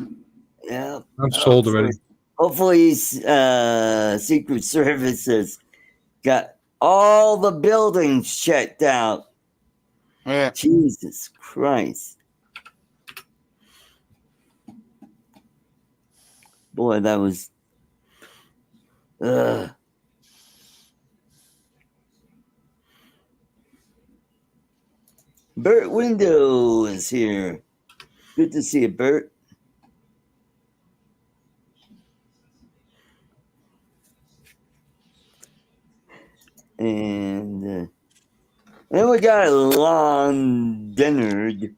Yeah. I'm sold already. Hopefully, Secret Service has got all the buildings checked out. Yeah. Jesus Christ. Boy, that was... Bert Window is here. Good to see you, Bert. And then we got Lon Denard.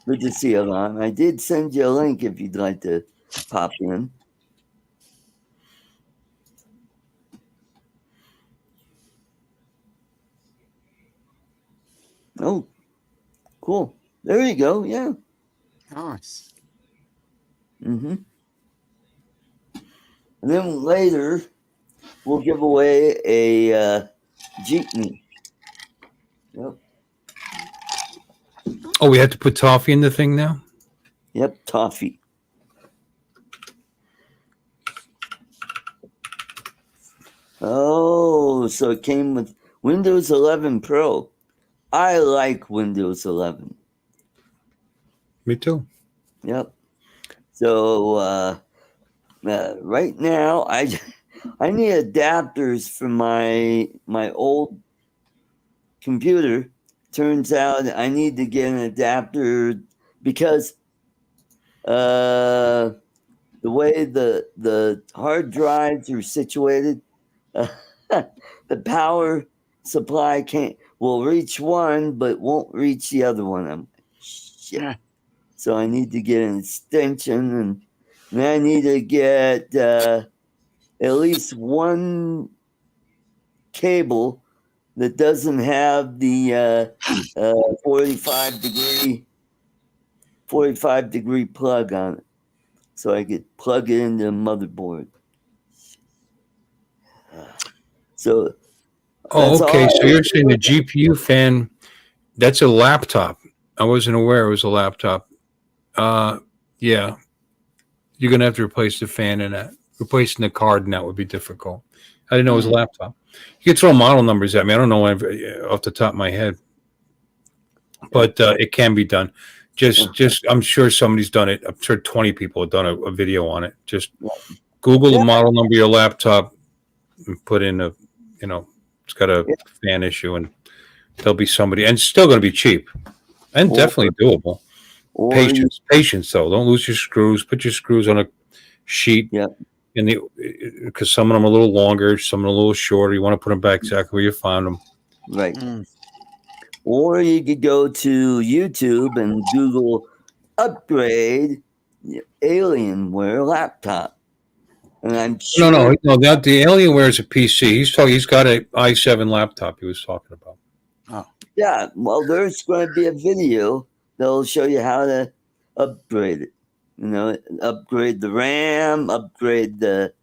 Good to see you, Lon. I did send you a link if you'd like to pop in. Oh, cool. There you go. Yeah. Nice. Mm-hmm. And then later, we'll give away a jeepney. Yep. Oh, we have to put toffee in the thing now? Yep, toffee. Oh, so it came with Windows 11 Pro. I like Windows 11. Me too. Yep. So right now, I need adapters for my old computer. Turns out I need to get an adapter because the way the hard drives are situated, the power supply will reach one, but won't reach the other one. I'm shit. Yeah. So I need to get an extension, and then I need to get at least one cable that doesn't have the 45 degree plug on it, so I could plug it into the motherboard. So Oh, okay. So you're saying the GPU fan, that's a laptop. I wasn't aware it was a laptop. Yeah. You're going to have to replace the fan in that. Replacing the card in that would be difficult. I didn't know it was a laptop. You can throw model numbers at me. I don't know off the top of my head. But it can be done. Just I'm sure somebody's done it. I'm sure 20 people have done a video on it. Just Google the model number of your laptop and put in it's got a fan issue, and there'll be somebody, and it's still going to be cheap and definitely doable. Patience though. Don't lose your screws. Put your screws on a sheet. Yeah. Because some of them are a little longer, some are a little shorter. You want to put them back exactly where you found them. Right. Or you could go to YouTube and Google upgrade Alienware laptop. And I'm sure No. The Alienware is a PC. He's got an i7 laptop he was talking about. Oh. Yeah. Well, there's going to be a video that'll show you how to upgrade it. Upgrade the RAM, upgrade the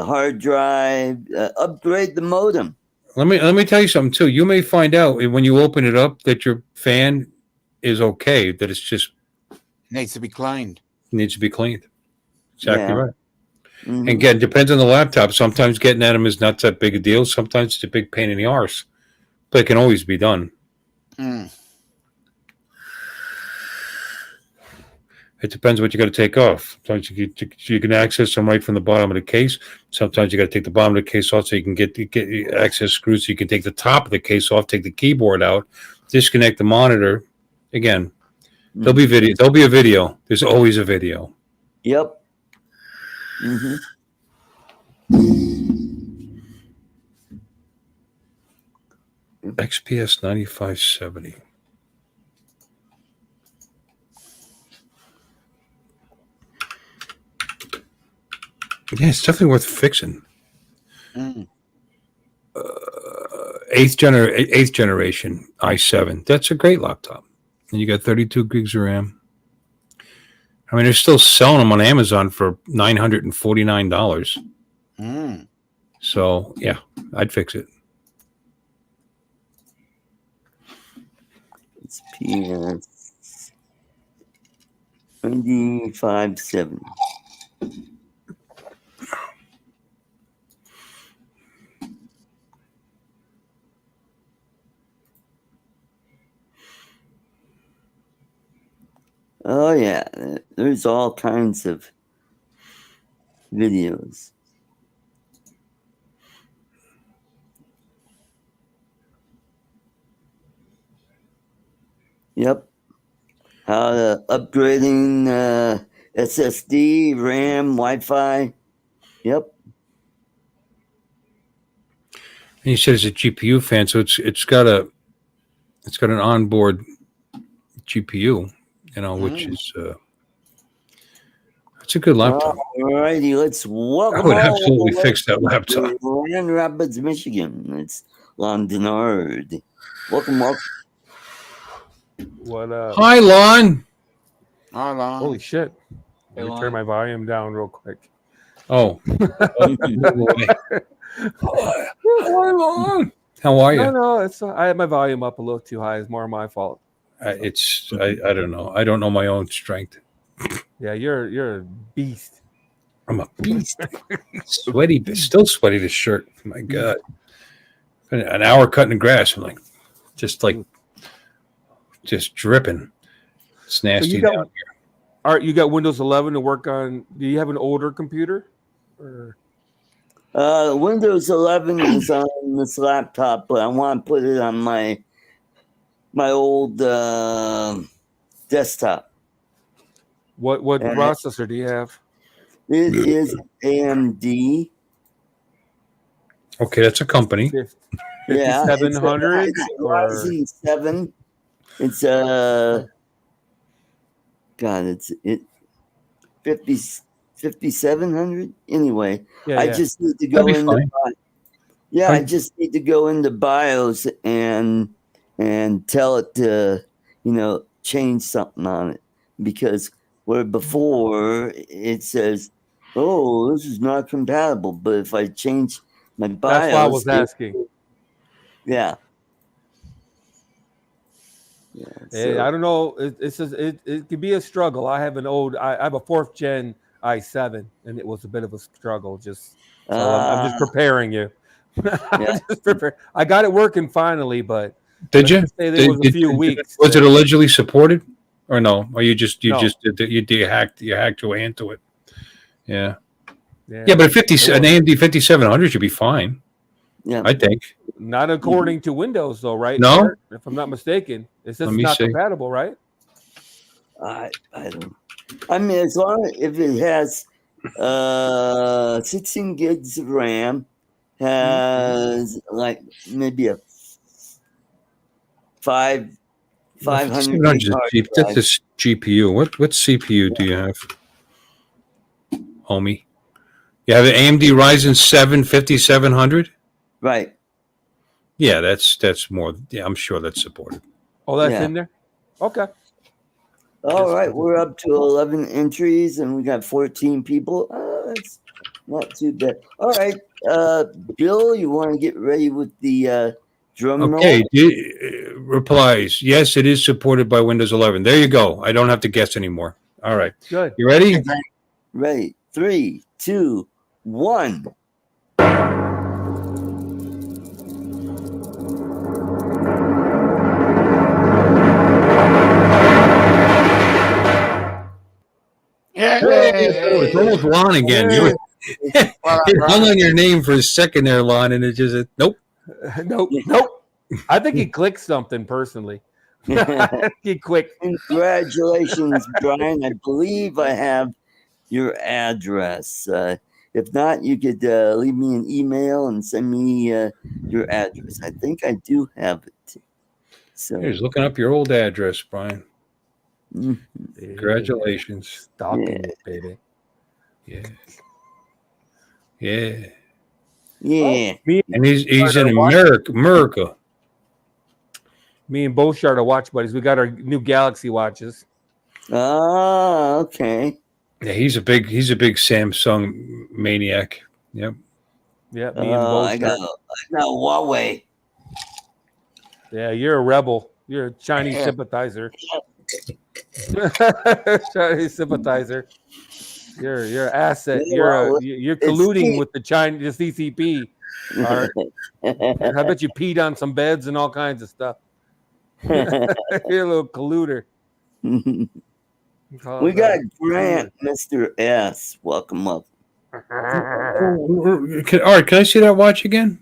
hard drive, upgrade the modem. Let me tell you something too. You may find out when you open it up that your fan is okay, that it's just needs to be cleaned. Exactly right. And again, depends on the laptop. Sometimes getting at them is not that big a deal. Sometimes it's a big pain in the arse, but it can always be done. It depends what you got to take off. Sometimes you can access them right from the bottom of the case. Sometimes you got to take the bottom of the case off so you can get access screws. So you can take the top of the case off, take the keyboard out, disconnect the monitor. Again, there'll be video. There'll be a video. There's always a video. Yep. XPS 9570. Yeah, it's definitely worth fixing. Eighth generation i7. That's a great laptop. And you got 32 gigs of RAM. I mean, they're still selling them on Amazon for $949. So, yeah, I'd fix it. It's PS 9570. Oh, yeah. There's all kinds of videos. Yep. How to upgrading SSD, RAM, Wi-Fi. Yep. And you said it's a GPU fan, so it's got an onboard GPU. Which is it's a good laptop. All righty, let's welcome. I would absolutely fix that laptop. Grand Rapids, Michigan. It's Lon Denard. Welcome. What up? Hi, Lon. Hi, Lon. Holy shit! Hey, Let me Lon. turn my volume down real quick. Oh. Hi, Lon. How are you? No, I had my volume up a little too high. It's more my fault. I don't know. I don't know my own strength. Yeah, you're a beast. I'm a beast. Sweaty, still sweaty. This shirt. My God. Been an hour cutting the grass. I'm like just dripping. It's nasty down here. Art, you got Windows 11 to work on. Do you have an older computer? Or? Windows 11 is on this laptop, but I want to put it on my old desktop. What processor do you have? It is AMD. Okay, that's a company. 5700 or Ryzen 7. It's God, it's 5700. Anyway, I just need to go into I just need to go into BIOS and tell it to change something on it, because where before it says, "Oh, this is not compatible," but if I change my BIOS, that's why I was asking. Yeah. So. I don't know. It could be a struggle. I have a 4th gen i7, and it was a bit of a struggle. I'm just preparing you. I got it working finally, but did you? Say there was a few weeks. Was it allegedly supported, or no? Or you hacked your way into it? Yeah. But an AMD 5700 should be fine. Yeah, I think. Not according to Windows, though, right? No, Art, if I'm not mistaken, it says it's not compatible, right? I don't. I mean, as long as if it has 16 gigs of RAM, has like maybe a 500. That's the GPU. What CPU do you have, homie? You have an AMD Ryzen 7 5700? Right. Yeah, that's more. Yeah, I'm sure that's supported. Oh, that's in there? Okay. All right, we're up to 11 entries, and we got 14 people. That's not too bad. All right, Bill, you want to get ready with the drum roll? Okay, replies. Yes, it is supported by Windows 11. There you go. I don't have to guess anymore. All right. Good. You ready? Ready. 3, 2, 1. It's almost Lon again. You hung on your name for a second there, Lon, and it just nope. Nope. I think he clicked something personally. He clicked. Congratulations, Brian. I believe I have your address. If not, you could leave me an email and send me your address. I think I do have it. So he's looking up your old address, Brian. Congratulations. Stalking it, baby. Yeah. Oh, and he's in America. Me and Boshart are watch buddies. We got our new Galaxy watches. Oh, okay. Yeah, he's a big Samsung maniac. Yep. Yeah, me and Boshart. I got Huawei. Yeah, you're a rebel. You're a Chinese sympathizer. Chinese sympathizer. You're an asset. You're colluding with the CCP. Art. I bet you peed on some beds and all kinds of stuff. You're a little colluder. We got Grant, Mr. S. Welcome up. Art, can I see that watch again?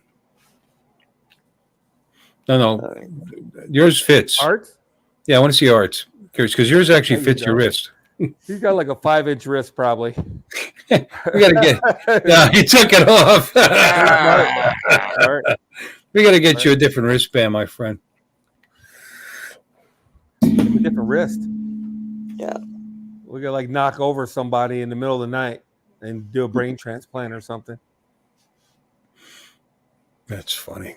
No. Right. Yours fits. Art? Yeah, I want to see Art's. Because yours actually fits your wrist. He's got like a 5-inch wrist, probably. We got to get. Yeah, he took it off. We got to get you a different wristband, my friend. A different wrist. Yeah. We got to like knock over somebody in the middle of the night and do a brain transplant or something. That's funny.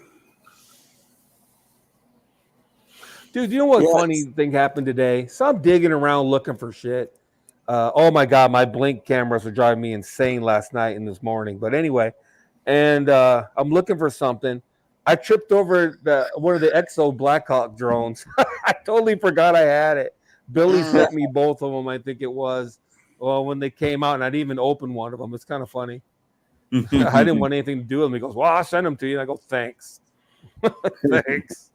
Dude, you know what funny thing happened today? So I'm digging around looking for shit. Oh my God, my blink cameras were driving me insane last night and this morning. But anyway, and I'm looking for something. I tripped over one of the EXO Blackhawk drones. I totally forgot I had it. Billy sent me both of them, I think it was. Well, when they came out, and I didn't even open one of them. It's kind of funny. I didn't want anything to do with them. He goes, well, I'll send them to you. And I go, thanks. Thanks.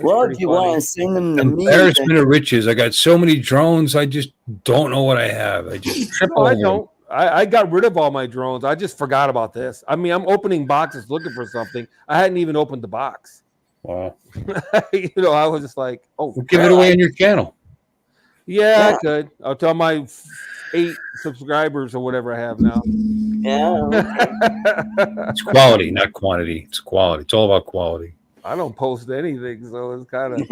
Well, if you want to send them to me. Embarrassment of riches. I got so many drones. I just don't know what I have. I just I don't. I got rid of all my drones. I just forgot about this. I mean, I'm opening boxes looking for something. I hadn't even opened the box. Wow. I was just like, oh. We'll give it away on your channel. Yeah, I could. I'll tell my 8 subscribers or whatever I have now. Yeah. It's quality, not quantity. It's quality. It's all about quality. I don't post anything, so it's kind of.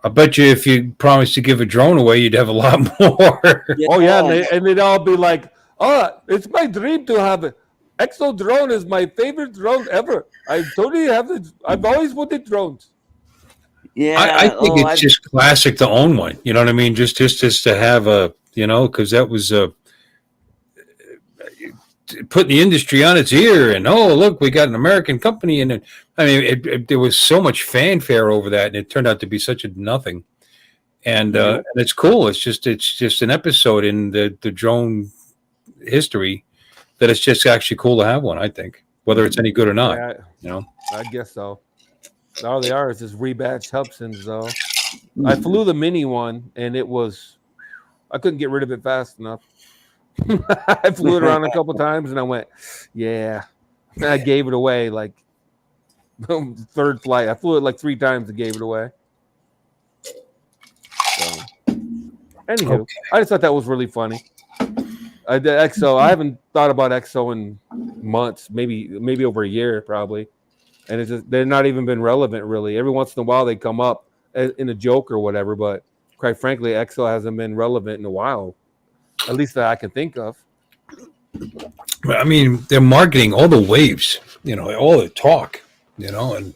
I bet you if you promised to give a drone away, you'd have a lot more. Oh yeah, and they'd all be like, "Oh, it's my dream to have it. EXO drone is my favorite drone ever. I totally have it. I've always wanted drones." Yeah, I think it's just classic to own one. You know what I mean? Just to have a, because that was putting the industry on its ear, and oh, look, we got an American company, and there was so much fanfare over that, and it turned out to be such a nothing. And it's cool. It's just an episode in the drone history that it's just actually cool to have one. I think, whether it's any good or not, I guess so. All they are is just rebadged Hubsons, though. I flew the mini one, and I couldn't get rid of it fast enough. I flew it around a couple times, and I went, yeah. And I gave it away like third flight. I flew it like 3 times and gave it away. So, anywho, I just thought that was really funny. The EXO, I haven't thought about EXO in months, maybe over a year, probably. And it's just, they're not even been relevant, really. Every once in a while, they come up in a joke or whatever, but quite frankly, EXO hasn't been relevant in a while, at least that I can think of. I mean, they're marketing all the waves, all the talk, and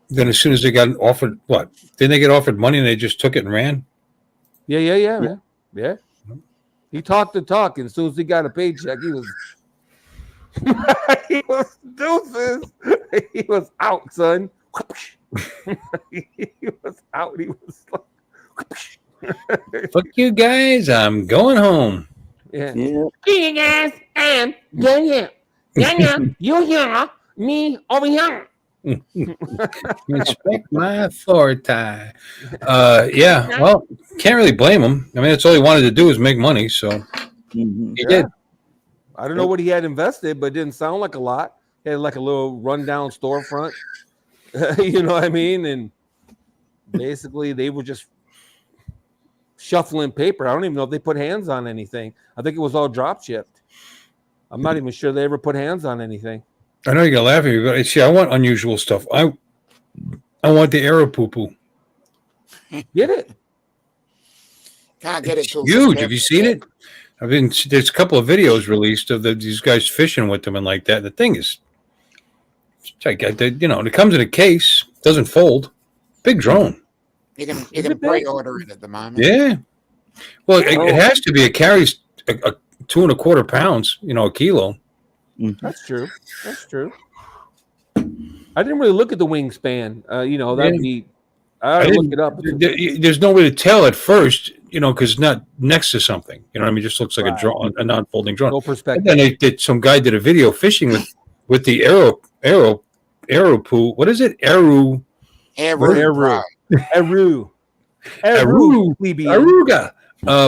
then as soon as they got offered, didn't they get offered money and they just took it and ran? Yeah. He talked the talk, and as soon as he got a paycheck, he was he was deuces. He was out, son. He was out. He was like, fuck you guys, I'm going home. Yeah. You guys, yeah. You here, me over here. Respect my authority. Well, can't really blame him. I mean, that's all he wanted to do is make money, so he did. I don't know what he had invested, but it didn't sound like a lot. He had like a little rundown storefront. You know what I mean? And basically they were just shuffling paper. I don't even know if they put hands on anything. I think it was all drop shipped. I'm not even sure they ever put hands on anything. I know you're gonna laugh at me, but see, I want unusual stuff. I want the arrow poo poo. Get it? Can't get it. It's huge. Have you seen it? There's a couple of videos released of these guys fishing with them and like that. The thing is, it comes in a case, doesn't fold. Big drone. You can pre-order it at the moment. Yeah. Well, it has to be. It carries a 2.25 pounds. A kilo. That's true. I didn't really look at the wingspan. That'd be. I look it up. There's no way to tell at first, because it's not next to something. You know what I mean? It just looks like a non-folding drone. No perspective. And then some guy did a video fishing with the arrow poo. What is it? Aruga.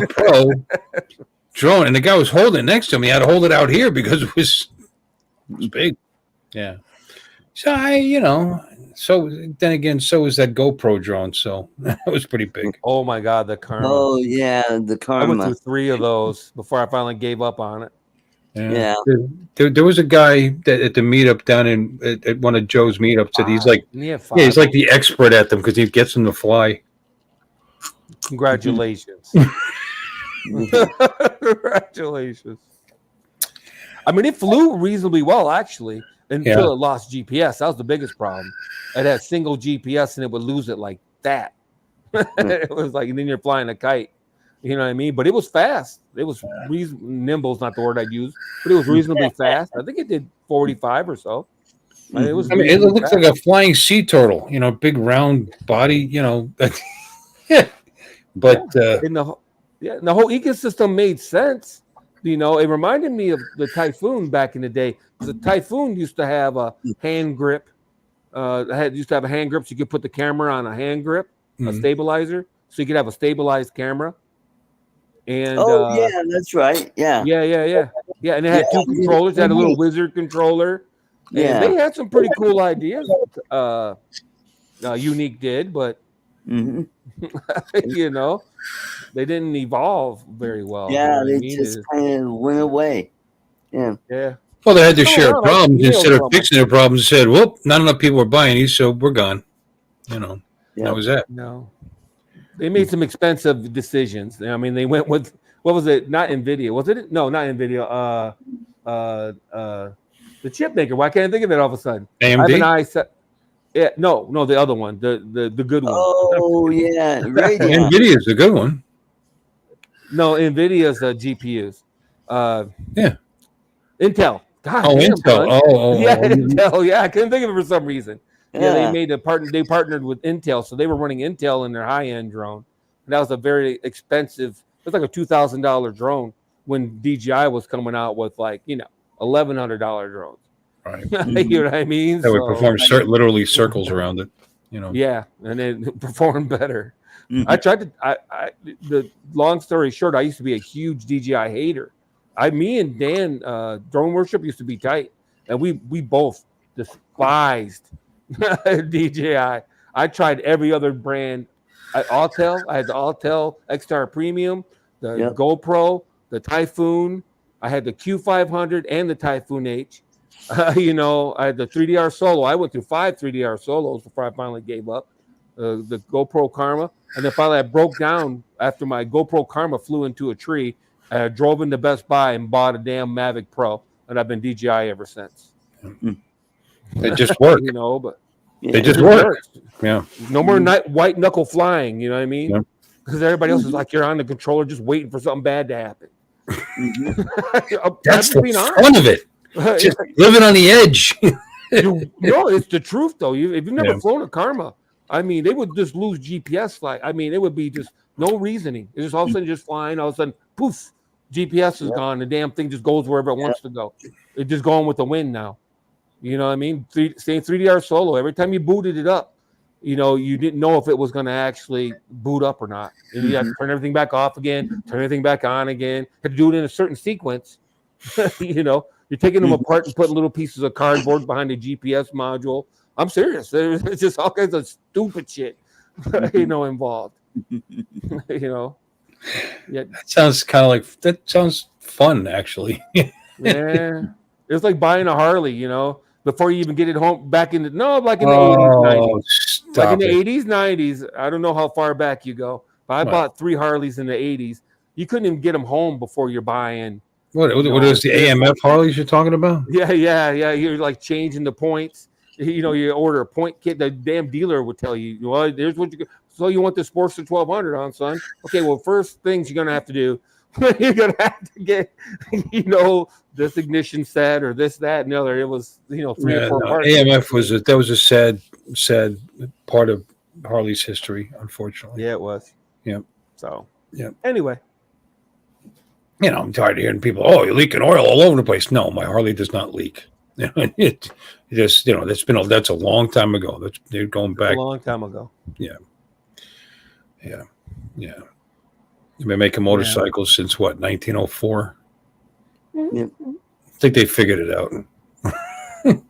Pro drone, and the guy was holding it next to me. I had to hold it out here because it was big. Yeah. So so then again, so was that GoPro drone. So that was pretty big. Oh my God, the Karma. Oh yeah, the Karma. I went through 3 of those before I finally gave up on it. Yeah. There was a guy that at the meetup down at one of Joe's meetups that he's like, he's like the expert at them because he gets them to fly. Congratulations. Congratulations. I mean, it flew reasonably well, actually, until it lost GPS. That was the biggest problem. It had single GPS, and it would lose it like that. It was like, and then you're flying a kite. You know what I mean? But it was fast. It was nimble is not the word I'd use, but it was reasonably fast. I think it did 45 or so. It was. It looks like a flying sea turtle. Big round body. Yeah. But the whole ecosystem made sense. It reminded me of the Typhoon back in the day. The Typhoon used to have a hand grip. Used to have a hand grip, so you could put the camera on a hand grip, a stabilizer, so you could have a stabilized camera. And that's right. Yeah. And it had 2 controllers. It had a little wizard controller. And they had some pretty cool ideas. Unique did, but they didn't evolve very well. Yeah, they just kind of went away. Yeah. Well, they had to share problems instead of fixing their problems. Said, "Well, not enough people are buying these, so we're gone." That was that. No. They made some expensive decisions. I mean, they went with, what was it? Not NVIDIA. Was it? No, not NVIDIA. The chip maker. Why can't I think of it all of a sudden? AMD? No, the other one. The good one. Oh, yeah. NVIDIA is a good one. No, NVIDIA's GPUs. Intel. God Oh, damn, Intel. son. Yeah, Oh. Intel. Yeah, I couldn't think of it for some reason. Yeah, they Yeah. made a partner. They partnered with Intel, so they were running Intel in their high-end drone. And that was a very expensive. It was like a $2,000 drone when DJI was coming out with like $1,100 drones. Right. You know what I mean? That would So, perform literally circles around it. yeah, and it performed better. Mhm. I tried to. The long story short, I used to be a huge DJI hater. Me and Dan, Drone Worship used to be tight, and we both despised DJI. I tried every other brand. Autel, I had the Autel XStar Premium, the Yep. GoPro, the Typhoon. I had the Q500 and the Typhoon H. I had the 3DR Solo. I went through 5 3DR Solos before I finally gave up. The GoPro Karma, and then finally I broke down after my GoPro Karma flew into a tree. I drove into Best Buy and bought a damn Mavic Pro, and I've been DJI ever since. They just work. But They Yeah. just it work. works. Yeah. No more white knuckle flying. You know what I mean? Yeah. Because everybody else is like you're on the controller just waiting for something bad to happen. That's I'm the being honest. fun of it. Just living on the edge. No, it's the truth though. If you've never Yeah. flown a Karma, I mean, they would just lose GPS flight. I mean, it would be just no reasoning. It's just all of a sudden just flying. All of a sudden, poof, GPS is gone. The damn thing just goes wherever it wants to go. It's just going with the wind now. You know what I mean? Same 3DR Solo. Every time you booted it up, you didn't know if it was going to actually boot up or not. And you had to turn everything back off again, turn everything back on again. Had to do it in a certain sequence. You're taking them apart and putting little pieces of cardboard behind the GPS module. I'm serious. There's just all kinds of stupid shit, involved. Yeah. That sounds kind of like that sounds fun, actually. Yeah. It's like buying a Harley, before you even get it home back in the 80s, 90s. Like in the 80s, 90s. I don't know how far back you go, but I bought 3 Harleys in the 80s. You couldn't even get them home before you're buying. What is the AMF Harleys you're talking about? Yeah. You're like changing the points. You order a point kit. The damn dealer would tell you, well, there's what you. So you want the Sportster 1200 on, son? Okay, well, first things you're gonna have to do, you're gonna have to get, this ignition set or this, that, and the other. It was, 3 or 4 parts. AMF was a sad part of Harley's history, unfortunately. Yeah, it was. Yeah. So. Yeah. Anyway. I'm tired of hearing people, you're leaking oil all over the place. No, my Harley does not leak. It just, that's a long time ago. They're going back a long time ago. Yeah. You've been making motorcycles since what, 1904? Yep. I think they figured it out.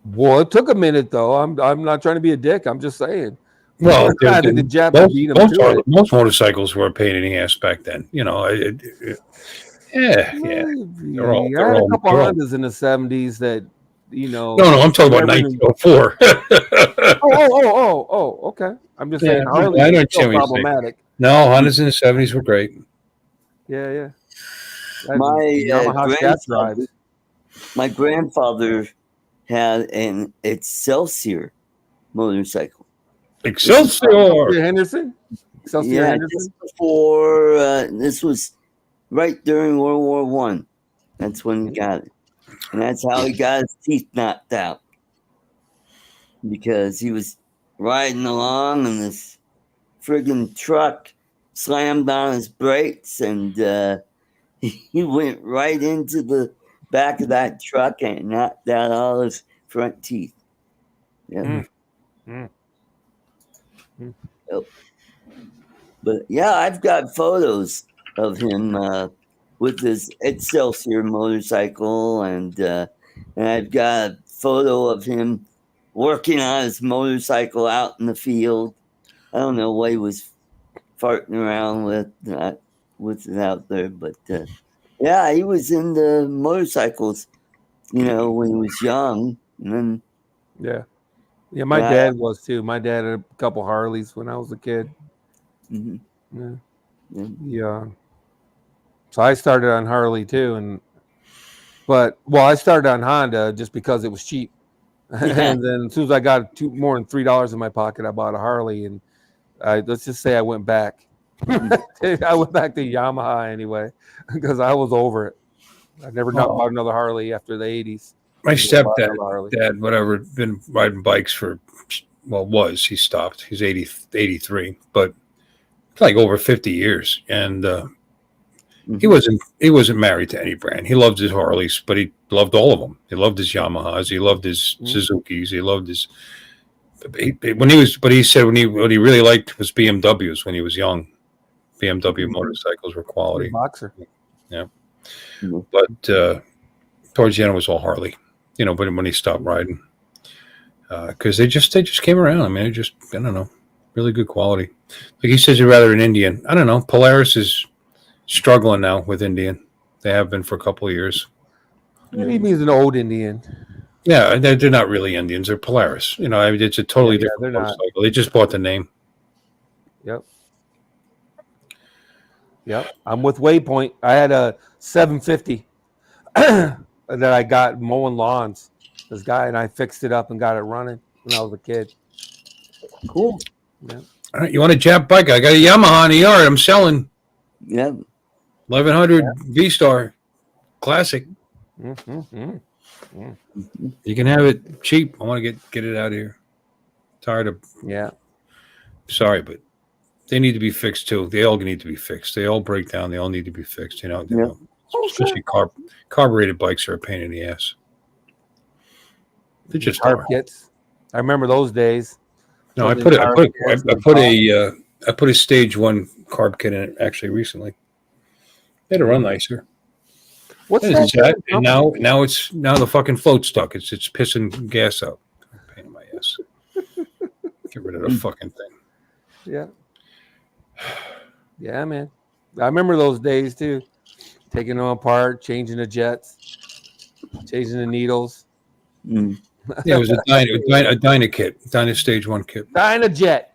Well, it took a minute though. I'm not trying to be a dick. I'm just saying. Well, I think the Japanese beat them to it. most motorcycles were a pain in the ass back then. Yeah. I had a couple Hondas in the 70s that, No, I'm talking about 1904. Okay. I'm just saying Harley I is understand still what you're problematic. No, Hondas in the 70s were great. Yeah. My grandfather had an Excelsior motorcycle. Excelsior Henderson? Henderson? Just before, this was right during World War One. That's when he got it. And that's how he got his teeth knocked out. Because he was riding along and this friggin' truck slammed on his brakes and he went right into the back of that truck and knocked out all his front teeth. Yeah. Yep. But yeah, I've got photos of him with his Excelsior motorcycle, and I've got a photo of him working on his motorcycle out in the field. I don't know what he was farting around with it out there, but yeah, he was into motorcycles, when he was young, and then my dad was too. My dad had a couple Harleys when I was a kid. Mm-hmm. Yeah. So I started on Harley too, I started on Honda just because it was cheap. And then as soon as I got more than $3 in my pocket, I bought a Harley, and let's just say I went back. I went back to Yamaha anyway because I was over it. I've never not bought another Harley after the 80s. My stepdad, dad, whatever, been riding bikes for, he stopped. He's 83, but like over 50 years. And he wasn't married to any brand. He loved his Harleys, but he loved all of them. He loved his Yamahas. He loved his Suzukis. He loved his, he said what he really liked was BMWs when he was young. BMW motorcycles were quality. Boxer. Yeah. But towards the end, it was all Harley, but when he stopped riding, because they just came around. I mean, I don't know, really good quality. Like he says, he'd rather an Indian. I don't know. Polaris is struggling now with Indian. They have been for a couple of years. Maybe he means an old Indian. Yeah, they're not really Indians. They're Polaris. It's a totally different motorcycle. They just bought the name. Yep. I'm with Waypoint. I had a 750 that I got mowing lawns. This guy and I fixed it up and got it running when I was a kid. Cool. Yeah. All right, you want a Jap bike? I got a Yamaha in the yard. I'm selling. Yeah. 1100 V-Star Classic. Mm-hmm. You can have it cheap. I want to get it out of here. Tired of. Yeah. Sorry, but they need to be fixed too. They all need to be fixed. They all break down. They all need to be fixed. Especially carbureted bikes are a pain in the ass. They're just carb kits. I remember those days. No, I put a stage 1 carb kit in it actually recently. They had to run nicer. What's that? And now the fucking float's stuck. It's pissing gas out. Pain in my ass. Get rid of the fucking thing. Yeah. Yeah, man. I remember those days too. Taking them apart, changing the jets, changing the needles. Yeah, it was a Dyna kit, Dyna Stage 1 kit. Dynojet.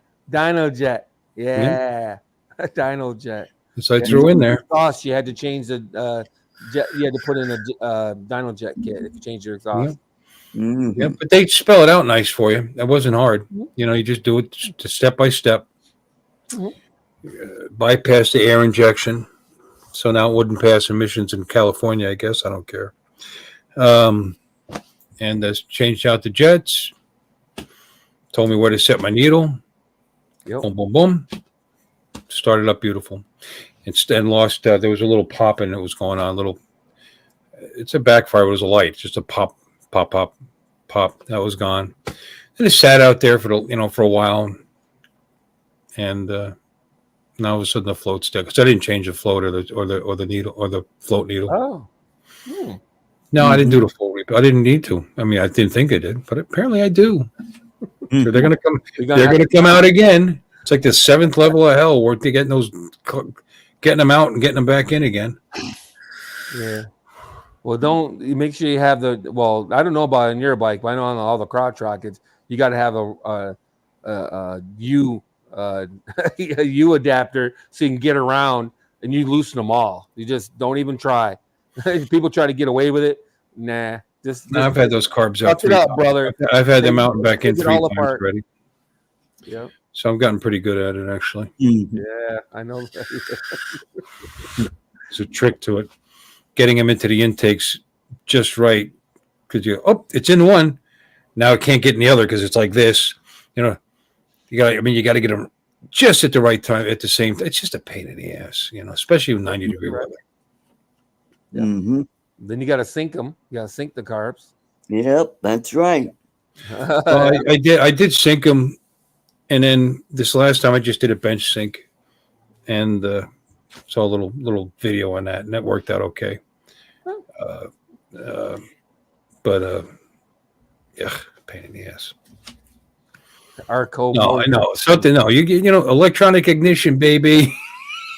Yeah. Dynojet. So I threw in there. Exhaust, you had to change the jet. You had to put in a Dynojet kit if you change your exhaust. Yeah, but they spell it out nice for you. That wasn't hard. You just do it step by step. Bypass the air injection, so now it wouldn't pass emissions in California. I guess I don't care. And changed out the jets. Told me where to set my needle. Yep. Boom, boom, boom. Started up beautiful. Instead, lost. There was a little pop in it was going on. It's a backfire. It was a light. Just a pop. That was gone. And it sat out there for a while. And now all of a sudden the float stuck. Because I didn't change the float or the needle or the float needle. Oh. No, I didn't do the full rebuild. I didn't need to. I mean, I didn't think I did, but apparently I do. So they're going to come. They're going to come out again. It's like the 7th level of hell. We're getting them out and getting them back in again. Yeah. Well, don't make sure you have the. Well, I don't know about on your bike, but I know on all the crotch rockets, you got to have a U adapter so you can get around, and you loosen them all. You just don't even try. People try to get away with it. Nah, I've had those carbs out. Touch it up, brother. I've had them out and back in 3 times already. Yeah. So I've gotten pretty good at it, actually. Yeah, I know. There's a trick to it. Getting them into the intakes just right. Because it's in one. Now it can't get in the other because it's like this. You got to get them just at the right time at the same time. It's just a pain in the ass, especially with 90-degree weather. Yeah. Then you got to sync them. You got to sync the carbs. Yep, that's right. I did sync them, and then this last time I just did a bench sync, and saw a little video on that, and that worked out okay. Pain in the ass. ArtCo. No, I know something. No, electronic ignition, baby.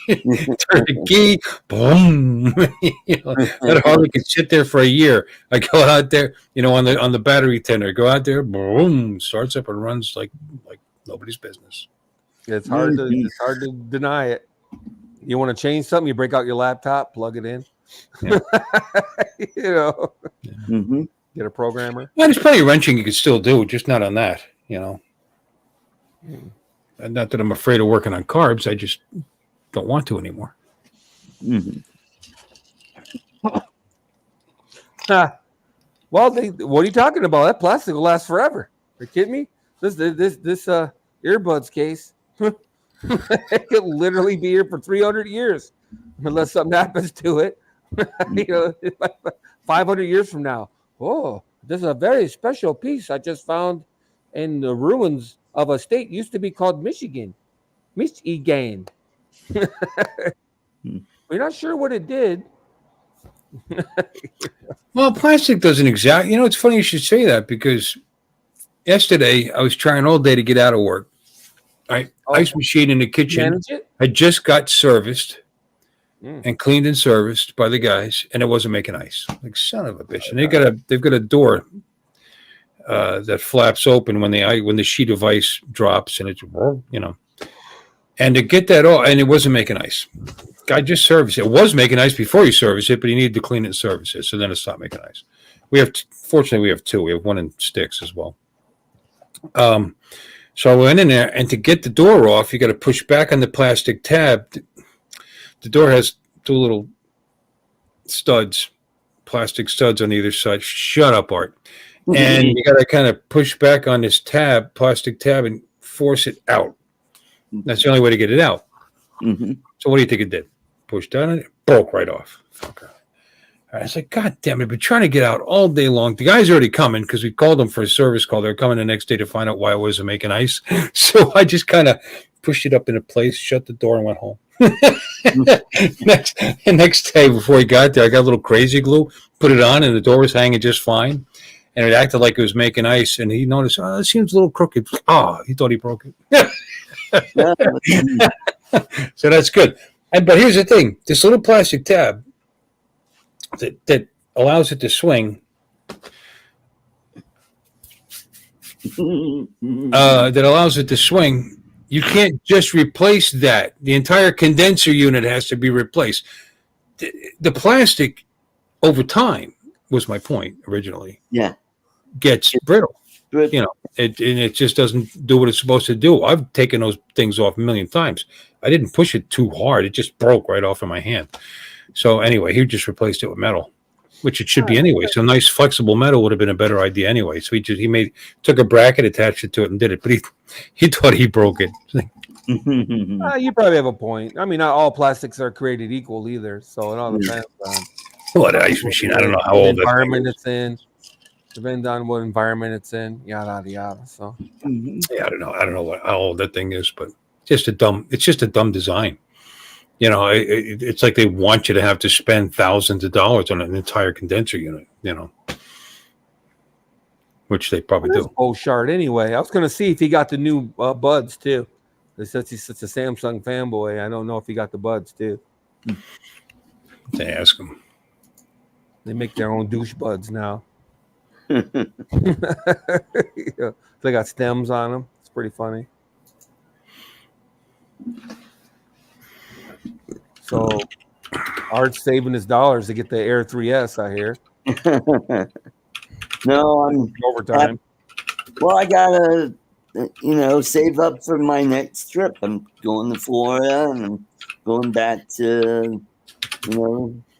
Turn the key, boom. That Harley can sit there for a year. I go out there, on the battery tender. Go out there, boom, starts up and runs like nobody's business. It's hard to deny it. You want to change something? You break out your laptop, plug it in. Yeah. Get a programmer. Well, there's plenty of wrenching you can still do, just not on that. And not that I'm afraid of working on carbs. I just don't want to anymore. Well, what are you talking about? That plastic will last forever. Are you kidding me? This earbuds case, it could literally be here for 300 years, unless something happens to it. 500 years from now. Oh, this is a very special piece I just found in the ruins of a state used to be called Michigan. Michigan. We're not sure what it did. Well, plastic doesn't exactly. It's funny you should say that because yesterday I was trying all day to get out of work. Ice machine in the kitchen. I just got serviced and cleaned and serviced by the guys, and it wasn't making ice. Like son of a bitch! And they've got a door that flaps open when the sheet of ice drops, and it's And to get that all, and it wasn't making ice. Guy just serviced it. It was making ice before he serviced it, but he needed to clean it and service it. So then it stopped making ice. Fortunately, we have two. We have one in sticks as well. So I went in there, and to get the door off, you got to push back on the plastic tab. The door has two little plastic studs on either side. Shut up, Art. And you got to kind of push back on this plastic tab, and force it out. That's the only way to get it out. Mm-hmm. So what do you think it did? Pushed down and it broke right off. Okay. I was like, God damn it, I've been trying to get out all day long. The guy's already coming because we called them for a service call. They're coming the next day to find out why I wasn't making ice. So I just kind of pushed it up into place, shut the door, and went home. Next day before he got there, I got a little crazy glue, put it on, and the door was hanging just fine. And it acted like it was making ice. And he noticed, it seems a little crooked. He thought he broke it. So that's good. But here's the thing. This little plastic tab that allows it to swing, you can't just replace that. The entire condenser unit has to be replaced. The plastic, over time, was my point originally. Yeah. Gets brittle. It just doesn't do what it's supposed to do. I've taken those things off a million times. I didn't push it too hard. It just broke right off in my hand. So anyway, he just replaced it with metal, which it should be anyway. So nice flexible metal would have been a better idea anyway. So he took a bracket, attached it to it, and did it. But he thought he broke it. You probably have a point. I mean, not all plastics are created equal either. So it all depends on what ice machine. I don't know how old the environment it's in. Depends on what environment it's in, yada yada. So yeah, I don't know how old that thing is, but it's just a dumb design. It's like they want you to have to spend thousands of dollars on an entire condenser unit. Which they probably do. Oh, shard anyway. I was going to see if he got the new buds too. Since he's such a Samsung fanboy, I don't know if he got the buds too. They ask him. They make their own douche buds now. They got stems on them. It's pretty funny. So Art's saving his dollars to get the Air 3S, I hear. No, I'm overtime. I gotta, save up for my next trip. I'm going to Florida and I'm going back to,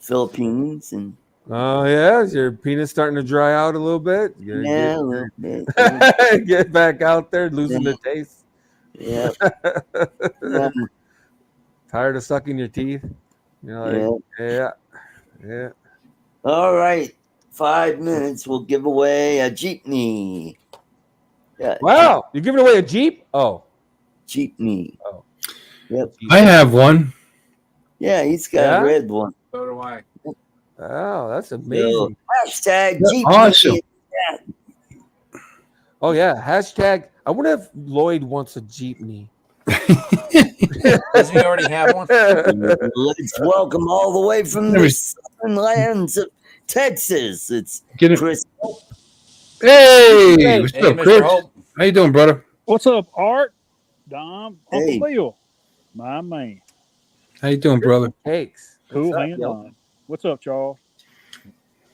Philippines and. Oh yeah, is your penis starting to dry out a little bit? Yeah, a little bit. Get back out there, losing the taste. Yeah. Tired of sucking your teeth? Yeah. All right. 5 minutes. We'll give away a Jeepney. Yeah. Wow. You're giving away a Jeep? Oh. Jeepney. Oh. Yep. I have one. Yeah, he's got a red one. So do I. Oh, that's amazing. So, #Jeepney. Awesome. Oh, yeah. # I wonder if Lloyd wants a Jeepney. Doesn't he already have one? Let's welcome all the way from the southern lands of Texas. It's Chris. Hey, what's up, Mr. Chris? Hope. How you doing, brother? What's up, Art? Dom, Hey. Uncle Bill, my man. How you doing, brother? Cakes. Cool, What's up, hanging yo? on. What's up, Charles?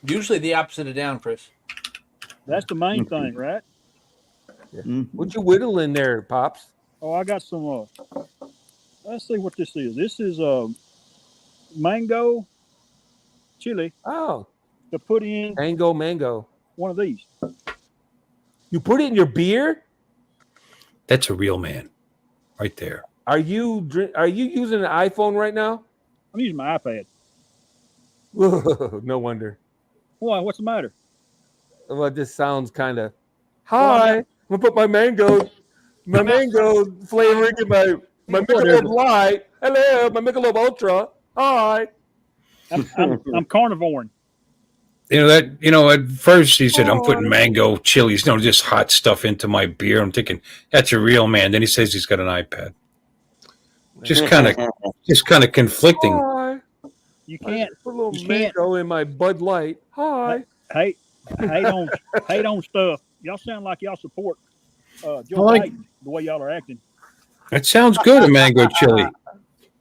Usually the opposite of down, Chris. That's the main thing, right? What you whittle in there, Pops? Oh, I got some. Let's see what this is. This is mango chili. Oh, to put in mango. one of these. You put it in your beer? That's a real man, right there. Are you using an iPhone right now? I'm using my iPad. No wonder. Why? What's the matter? Well, this sounds kind of. Hi, I'm gonna put my mango flavoring in my Michelob Light. Hello, my Michelob Ultra. Hi. I'm carnivoring. At first he said, I'm putting mango chilies, just hot stuff into my beer. I'm thinking that's a real man. Then he says he's got an iPad. Just kind of conflicting. Hi. You can't put a little mango in my Bud Light. Hi. Hate on stuff. Y'all sound like y'all support Joe Biden the way y'all are acting. That sounds good, a mango chili.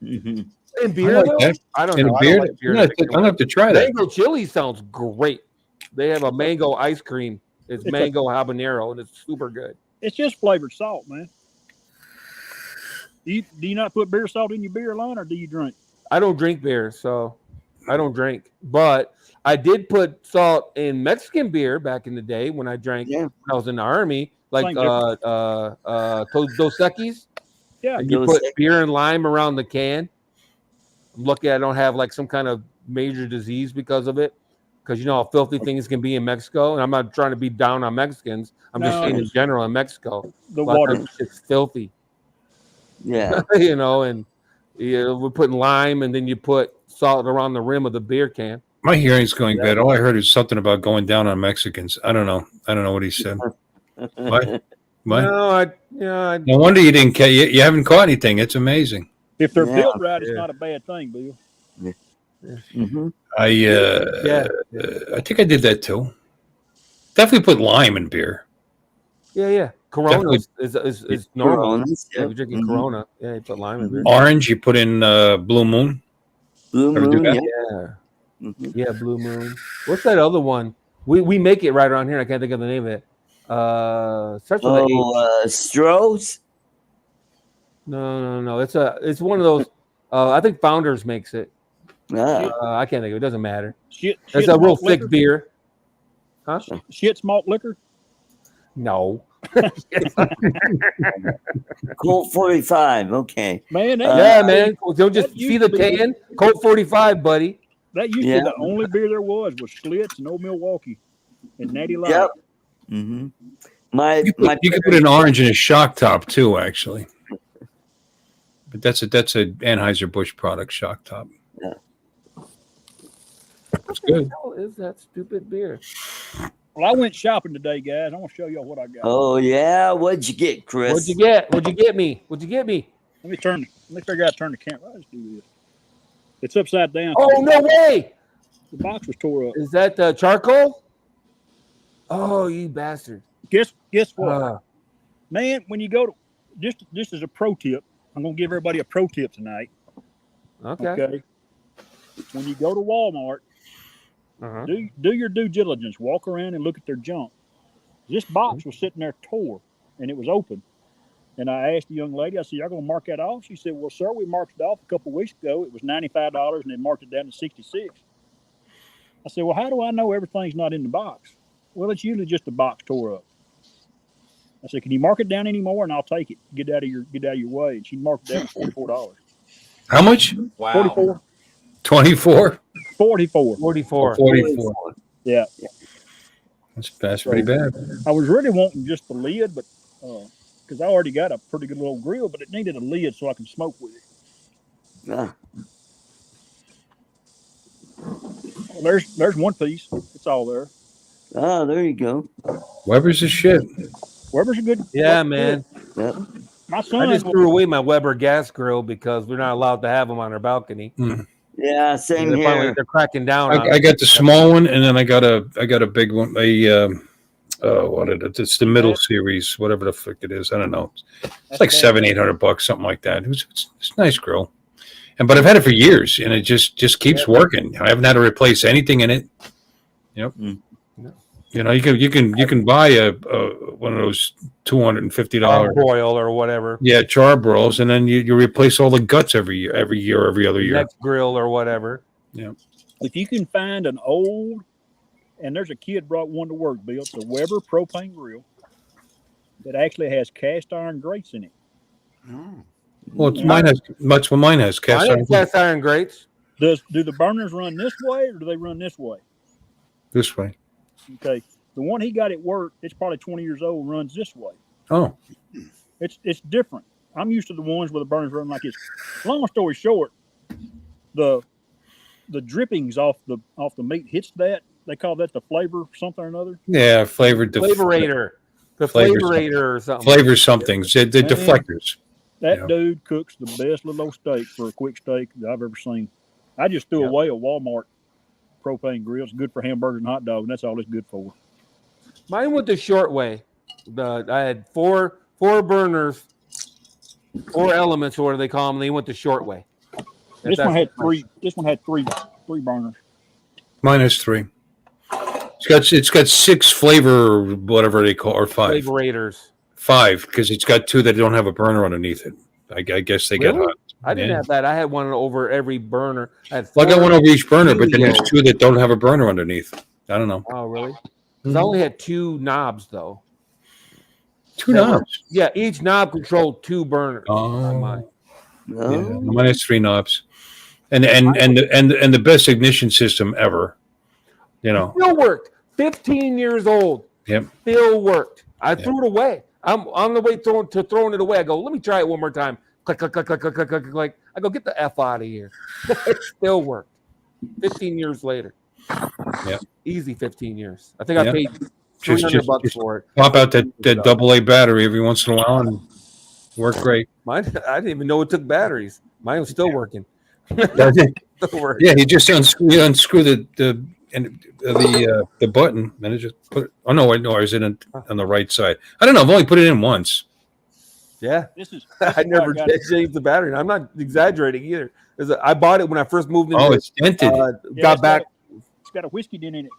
In beer, I don't know. I don't like beer. I'll have to try that. Mango chili sounds great. They have a mango ice cream. It's mango habanero, and it's super good. It's just flavored salt, man. Do you not put beer salt in your beer line, or do you drink? I don't drink beer, so I don't drink. But I did put salt in Mexican beer back in the day when I drank when I was in the army, like Dos Equis. Yeah, and you put beer and lime around the can. I'm lucky I don't have like some kind of major disease because of it. Because you know how filthy things can be in Mexico. And I'm not trying to be down on Mexicans. I'm just saying in general in Mexico. The water is filthy. Yeah. And we're putting lime and then you put salt around the rim of the beer can. My hearing's going bad. All I heard is something about going down on Mexicans. I don't know what he said. What? No, no wonder you didn't. You haven't caught anything. It's amazing. If they're built right, it's not a bad thing, Bill. Mm-hmm. I think I did that too. Definitely put lime in beer. Yeah. Corona is normal. We're drinking Corona. Yeah, you put lime in beer. Orange, you put in Blue Moon. Blue Moon, yeah, Blue Moon. What's that other one? We make it right around here. I can't think of the name of it. Starts with H. Stroh's? No. It's one of those. I think Founders makes it. I can't think of it. Doesn't matter. It's a real thick beer. Huh? Shit's malt liquor? No. Colt 45. Okay. Man, man. Don't just see the can. Colt 45, buddy. That used to be the only beer there was Schlitz and Old Milwaukee and Natty Light. Yep. Mm-hmm. You could put an orange in a shock top too, actually. But that's a Anheuser-Busch product, shock top. Yeah. That's good. What the hell is that stupid beer? Well, I went shopping today, guys. I want to show y'all what I got. Oh yeah, what'd you get, Chris? What'd you get me? Let me figure out how to turn the camera. Let's do this. It's upside down. Oh no way! The box was tore up. Is that charcoal? Oh, you bastard! Guess what, man? When you go to just as a pro tip, I'm gonna give everybody a pro tip tonight. Okay. When you go to Walmart, do your due diligence. Walk around and look at their junk. This box was sitting there tore, and it was open. And I asked the young lady, I said, y'all going to mark that off? She said, well, sir, we marked it off a couple of weeks ago. It was $95, and they marked it down to $66. I said, well, how do I know everything's not in the box? Well, it's usually just the box tore up. I said, can you mark it down anymore, and I'll take it. Get out of your way. And she marked it down to $44. How much? Wow. 44. 24? 44. Yeah. That's pretty bad. I was really wanting just the lid, but because I already got a pretty good little grill, but it needed a lid so I can smoke with it. Well, there's one piece. It's all there. Oh, there you go. Weber's a shit. Weber's a good. Yeah, man. Yep. My son I just threw away my Weber gas grill because we're not allowed to have them on our balcony. Yeah, same here. Finally, they're cracking down. I got the small one, and then I got a big one. It's the middle series, whatever the fuck it is. I don't know. It's like $700-800, something like that. It's a nice grill, but I've had it for years, and it just keeps working. I haven't had to replace anything in it. Yep. You know, you can buy a one of those $250 charbroil or whatever. Yeah, charbroils, and then you replace all the guts every other year. Next grill or whatever. Yeah. If you can find an old and there's a kid brought one to work, Bill. It's a Weber propane grill that actually has cast iron grates in it. Oh. Well, that's what mine has. Cast iron. Cast iron grates. Do the burners run this way or do they run this way? This way. Okay. The one he got at work, it's probably 20 years old, runs this way. Oh. It's different. I'm used to the ones where the burners run like this. Long story short, the drippings off the meat hits that. They call that the flavor something or another. Yeah, flavored. Flavораtor. The flavораtor or something. Flavor somethings. The deflectors. That dude cooks the best little old steak for a quick steak that I've ever seen. I just threw away a Walmart propane grill. It's good for hamburgers and hot dogs, and that's all it's good for. Mine went the short way. I had four burners, 4 elements, or what do they call them? They went the short way. This one had three. This one had three burners. Mine has 3. It's got 6 flavor, whatever they call, or 5. Flavorators. 5, because it's got 2 that don't have a burner underneath it. I guess they get hot. I didn't have that. I had one over every burner. I got one over each burner, but then there's 2 that don't have a burner underneath. I don't know. Oh, really? Because I only had 2 knobs, though. 2 knobs? Yeah, each knob controlled 2 burners. Oh, mine. Yeah, mine has 3 knobs, and the best ignition system ever. Still worked. 15 years old. Yep. Still worked. I threw it away. I'm on the way throwing it away. I go, let me try it one more time. Click, click, click, click, click, click, click, click. I go, get the F out of here. It still worked. 15 years later. Yeah. Easy 15 years. I think I paid $300 for it. Pop out that AA battery every once in a while and work great. Mine, I didn't even know it took batteries. Mine was still working. Still working. Yeah, you just unscrew the button, and it just put it. Oh no, I was on the right side. I don't know. I've only put it in once. Yeah, I never changed the battery. And I'm not exaggerating either. I bought it when I first moved in. Oh, it's dented. Got back. It's got a whiskey dent in it.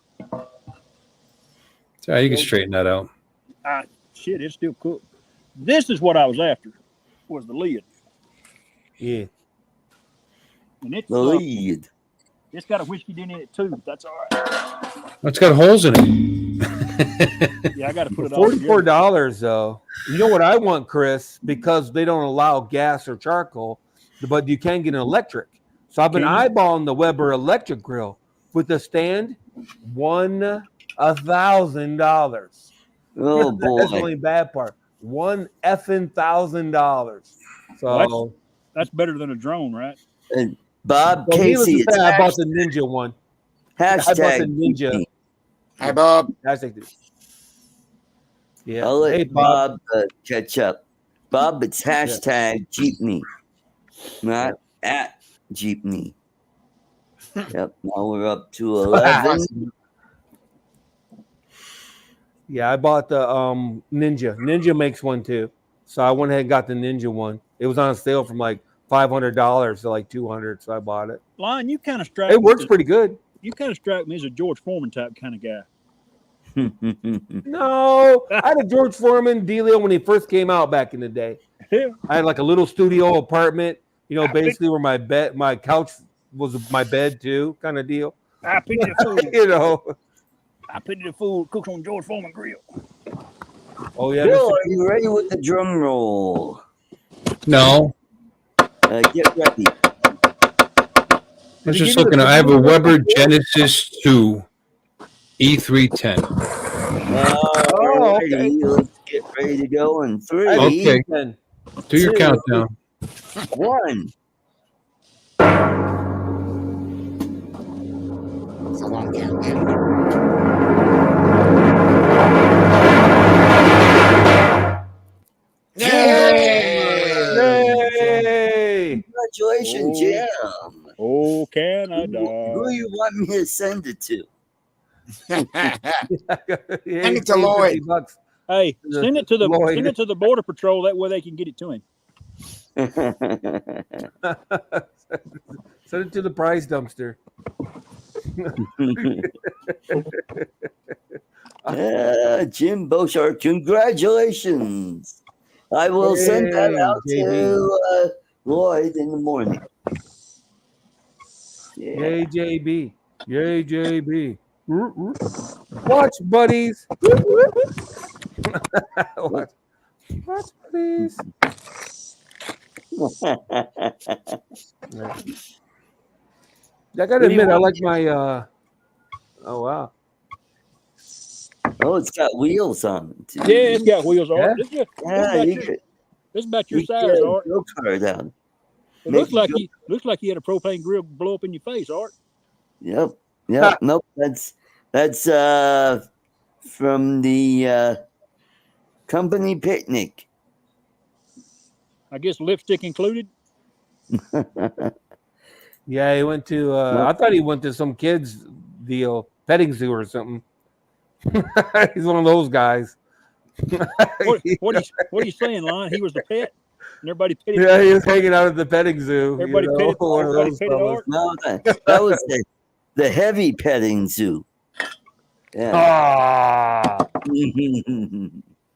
Yeah, you can straighten that out. Shit, it's still cooked. This is what I was after. Was the lid? Yeah. And it's the lid. It's got a whiskey dent in it too. That's all right. It's got holes in it. Yeah, I got to put it all $44 though. You know what I want, Chris? Because they don't allow gas or charcoal, but you can get an electric. So I've been eyeballing the Weber electric grill with the stand. $1,000. Oh boy, that's the only bad part. $1,000. So that's better than a drone, right? And Bob Casey, I bought the Ninja one. Hashtag I bought the Ninja. Hi, Bob. Hashtag. Yeah. I'll let Bob catch up. Bob, it's hashtag Jeepney, not at Jeepney. Yep. Now we're up to 11. Yeah, I bought the Ninja. Ninja makes one too, so I went ahead and got the Ninja one. It was on sale from like $500 to like $200, so I bought it. Lion, you kind of strike. It works pretty good. You kind of strike me as a George Foreman type kind of guy. No, I had a George Foreman dealio when he first came out back in the day. I had like a little studio apartment, basically where my couch was my bed too, kind of deal. I pity the fool. I pity the fool who cooks on George Foreman grill. Oh yeah. Bill, are you ready with the drum roll? No. Get ready. I was just looking. I have a Weber Genesis 2 E310. Okay. Let's get ready to go in 3. Okay. Do your countdown. 1. It's a long countdown. Yay! Congratulations, Jim. Oh, Canada. Who do you want me to send it to? Send it to Lloyd. Hey, send it to the Border Patrol. That way they can get it to him. Send it to the prize dumpster. Jim Beauchart, congratulations. I will send that out to Lloyd in the morning. Yay, JB. Yay, JB. Watch, buddies. Watch, buddies. I gotta admit, I like my. Oh wow. Oh, it's got wheels on it. Too. Yeah, it's got wheels on it. It's about your size, Art. Go-kart down. It looks like you had a propane grill blow up in your face, Art. Yep. Nope. That's from the company picnic. I guess lipstick included. Yeah, he went to. I thought he went to some kids deal, petting zoo or something. He's one of those guys. What are you saying, Lon? He was the pet, and everybody petted. Yeah, he was hanging out at the petting zoo. Everybody petted. Everybody petted Art. No, that was the heavy petting zoo. Yeah.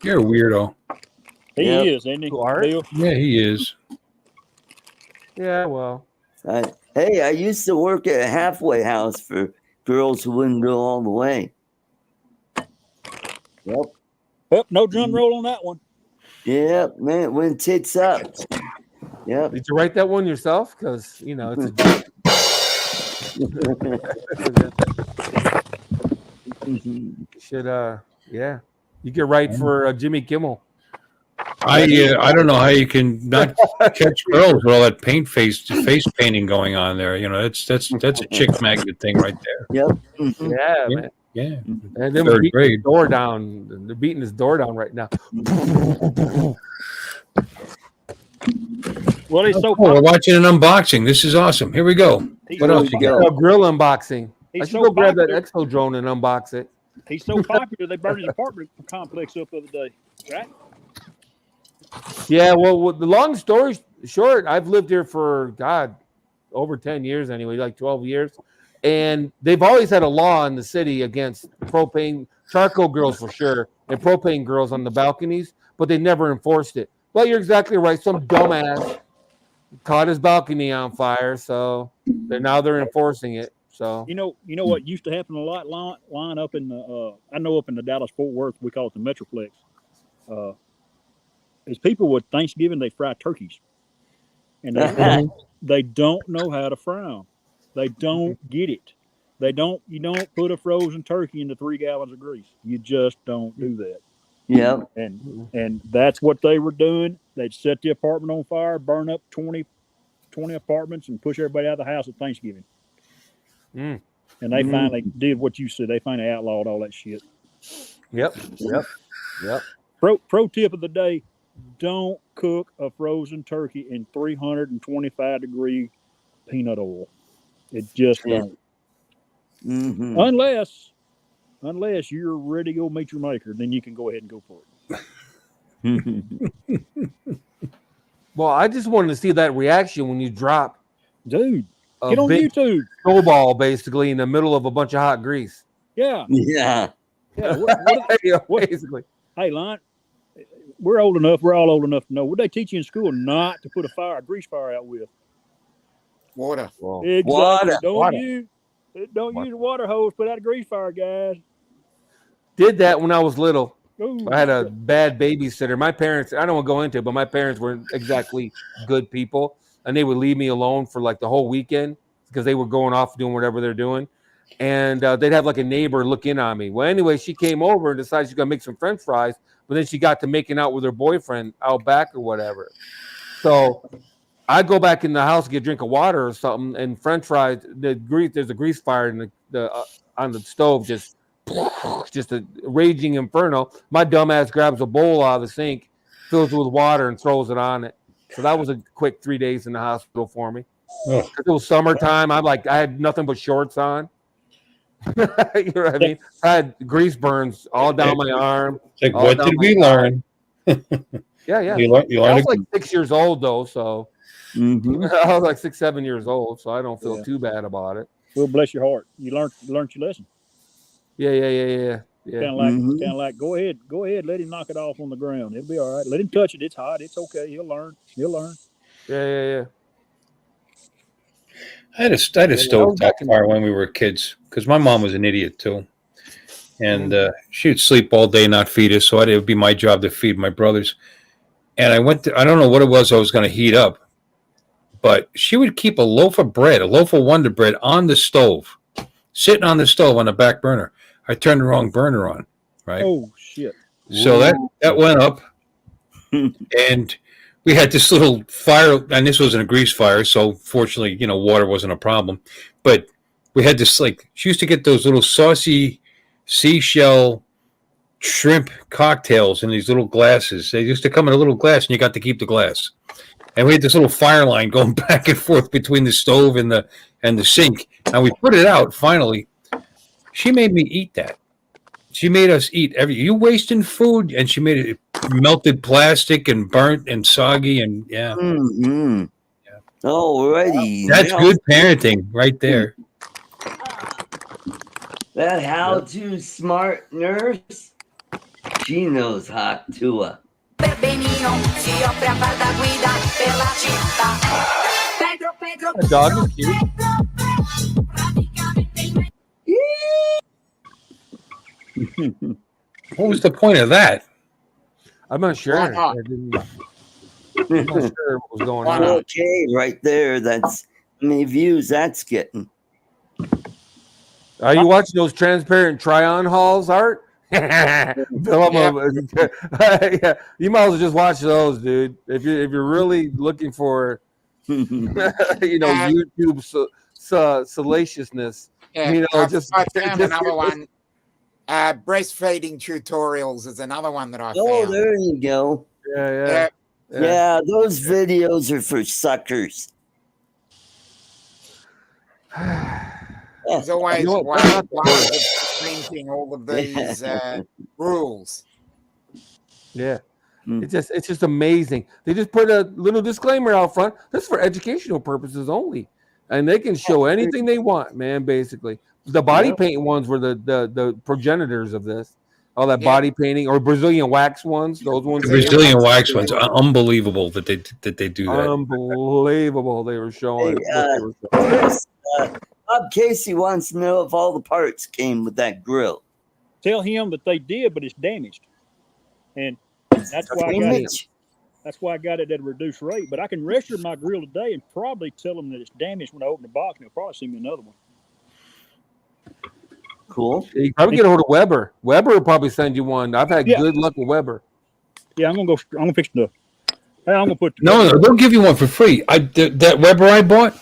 You're a weirdo. He is, isn't he? Art? Yeah, he is. Yeah, well. Hey, I used to work at a halfway house for girls who wouldn't go all the way. Yep. No drum roll on that one. Yep, man, when tits up. Yep. Did you write that one yourself? Because it's a should yeah. You could write for Jimmy Kimmel. I don't know how you can not catch girls with all that face painting going on there. That's a chick magnet thing right there. Yep. Yeah, man. Yeah. And then we're beating his door down. They're beating his door down right now. Well, he's so we're watching an unboxing. This is awesome. Here we go. What else you got? A grill unboxing. I should go grab that Exo drone and unbox it. He's so popular they burned his apartment complex up the other day. Right? Yeah, well, the long story short, I've lived here for over 10 years anyway, like 12 years. And they've always had a law in the city against propane, charcoal grills for sure, and propane grills on the balconies, but they never enforced it. Well, you're exactly right. Some dumbass caught his balcony on fire, so they're enforcing it. So you know what used to happen a lot, line up in the I know up in the Dallas Fort Worth, we call it the Metroplex. As people with Thanksgiving, they fry turkeys, and they don't know how to fry them. They don't get it. You don't put a frozen turkey into 3 gallons of grease. You just don't do that. Yeah. And that's what they were doing. They'd set the apartment on fire, burn up 20 apartments, and push everybody out of the house at Thanksgiving. And they finally did what you said. They finally outlawed all that shit. Yep. Pro tip of the day: don't cook a frozen turkey in 325-degree peanut oil. It just don't. Unless you're ready to go meet your maker, then you can go ahead and go for it. Well, I just wanted to see that reaction when you drop, dude. Get on YouTube. Snowball basically in the middle of a bunch of hot grease. Yeah. Basically. Hey, Lon, we're all old enough to know. What they teach you in school not to put a grease fire out with? Water. Exactly. Water. Don't use a water hose. Put out a grease fire, guys. Did that when I was little. Ooh. I had a bad babysitter. My parents, I don't want to go into it, but my parents weren't exactly good people. And they would leave me alone for like the whole weekend because they were going off doing whatever they're doing. And they'd have like a neighbor look in on me. Well, anyway, she came over and decided she's going to make some French fries. But then she got to making out with her boyfriend out back or whatever. So I go back in the house to get a drink of water or something. And French fries, there's a grease fire in on the stove, just a raging inferno. My dumbass grabs a bowl out of the sink, fills it with water, and throws it on it. So that was a quick 3 days in the hospital for me. It was summertime. I had nothing but shorts on. You know what I mean? I had grease burns all down my arm. Like, what did we learn? Yeah. I was like 6 years old though, so I was like 6, 7 years old, so I don't feel too bad about it. Well, bless your heart. You learned your lesson. Yeah. Kind of like, go ahead, let him knock it off on the ground. It'll be all right. Let him touch it. It's hot. It's okay. He'll learn. Yeah. I had a stovetop fire when we were kids because my mom was an idiot too. And she would sleep all day, not feed us. So it would be my job to feed my brothers. And I don't know what it was I was going to heat up, but she would keep a loaf of Wonder Bread on the stove, sitting on the stove on the back burner. I turned the wrong burner on, right? Oh, shit. So that went up. And we had this little fire, and this wasn't a grease fire, so fortunately, water wasn't a problem. But we had this, she used to get those little saucy seashell shrimp cocktails in these little glasses. They used to come in a little glass, and you got to keep the glass. And we had this little fire line going back and forth between the stove and the sink. And we put it out, finally. She made me eat that. She made us eat you wasting food, and she made it melted plastic and burnt and soggy, and yeah. Mm-hmm. Yeah. Alrighty. That's good parenting right there. That how-to smart nurse, she knows hot to A dog is cute. What was the point of that? I'm not sure. I'm not sure what was going on. Okay, right there. That's how many views that's getting. Are you watching those transparent try-on hauls, Art? Yeah. You might as well just watch those, dude. If you're really looking for, YouTube salaciousness. Yeah, just another one. Breastfeeding tutorials is another one that I found. Oh, there you go. Yeah, those videos are for suckers. There's always one changing all of these rules. Yeah. It's just amazing. They just put a little disclaimer out front. This is for educational purposes only. And they can show anything they want, man, basically. The body paint ones were the progenitors of this. All that body painting or Brazilian wax ones. Those ones. The Brazilian wax ones are unbelievable that they do that. Unbelievable. They were showing. Bob Casey wants to know if all the parts came with that grill. Tell him that they did, but it's damaged. And that's why I got it at a reduced rate. But I can register my grill today and probably tell them that it's damaged when I open the box, and they'll probably send me another one. Cool. You probably get a hold of Weber. Weber will probably send you one. I've had good luck with Weber. Yeah, I'm gonna fix the. I'm gonna put. No, they'll give you one for free. That Weber I bought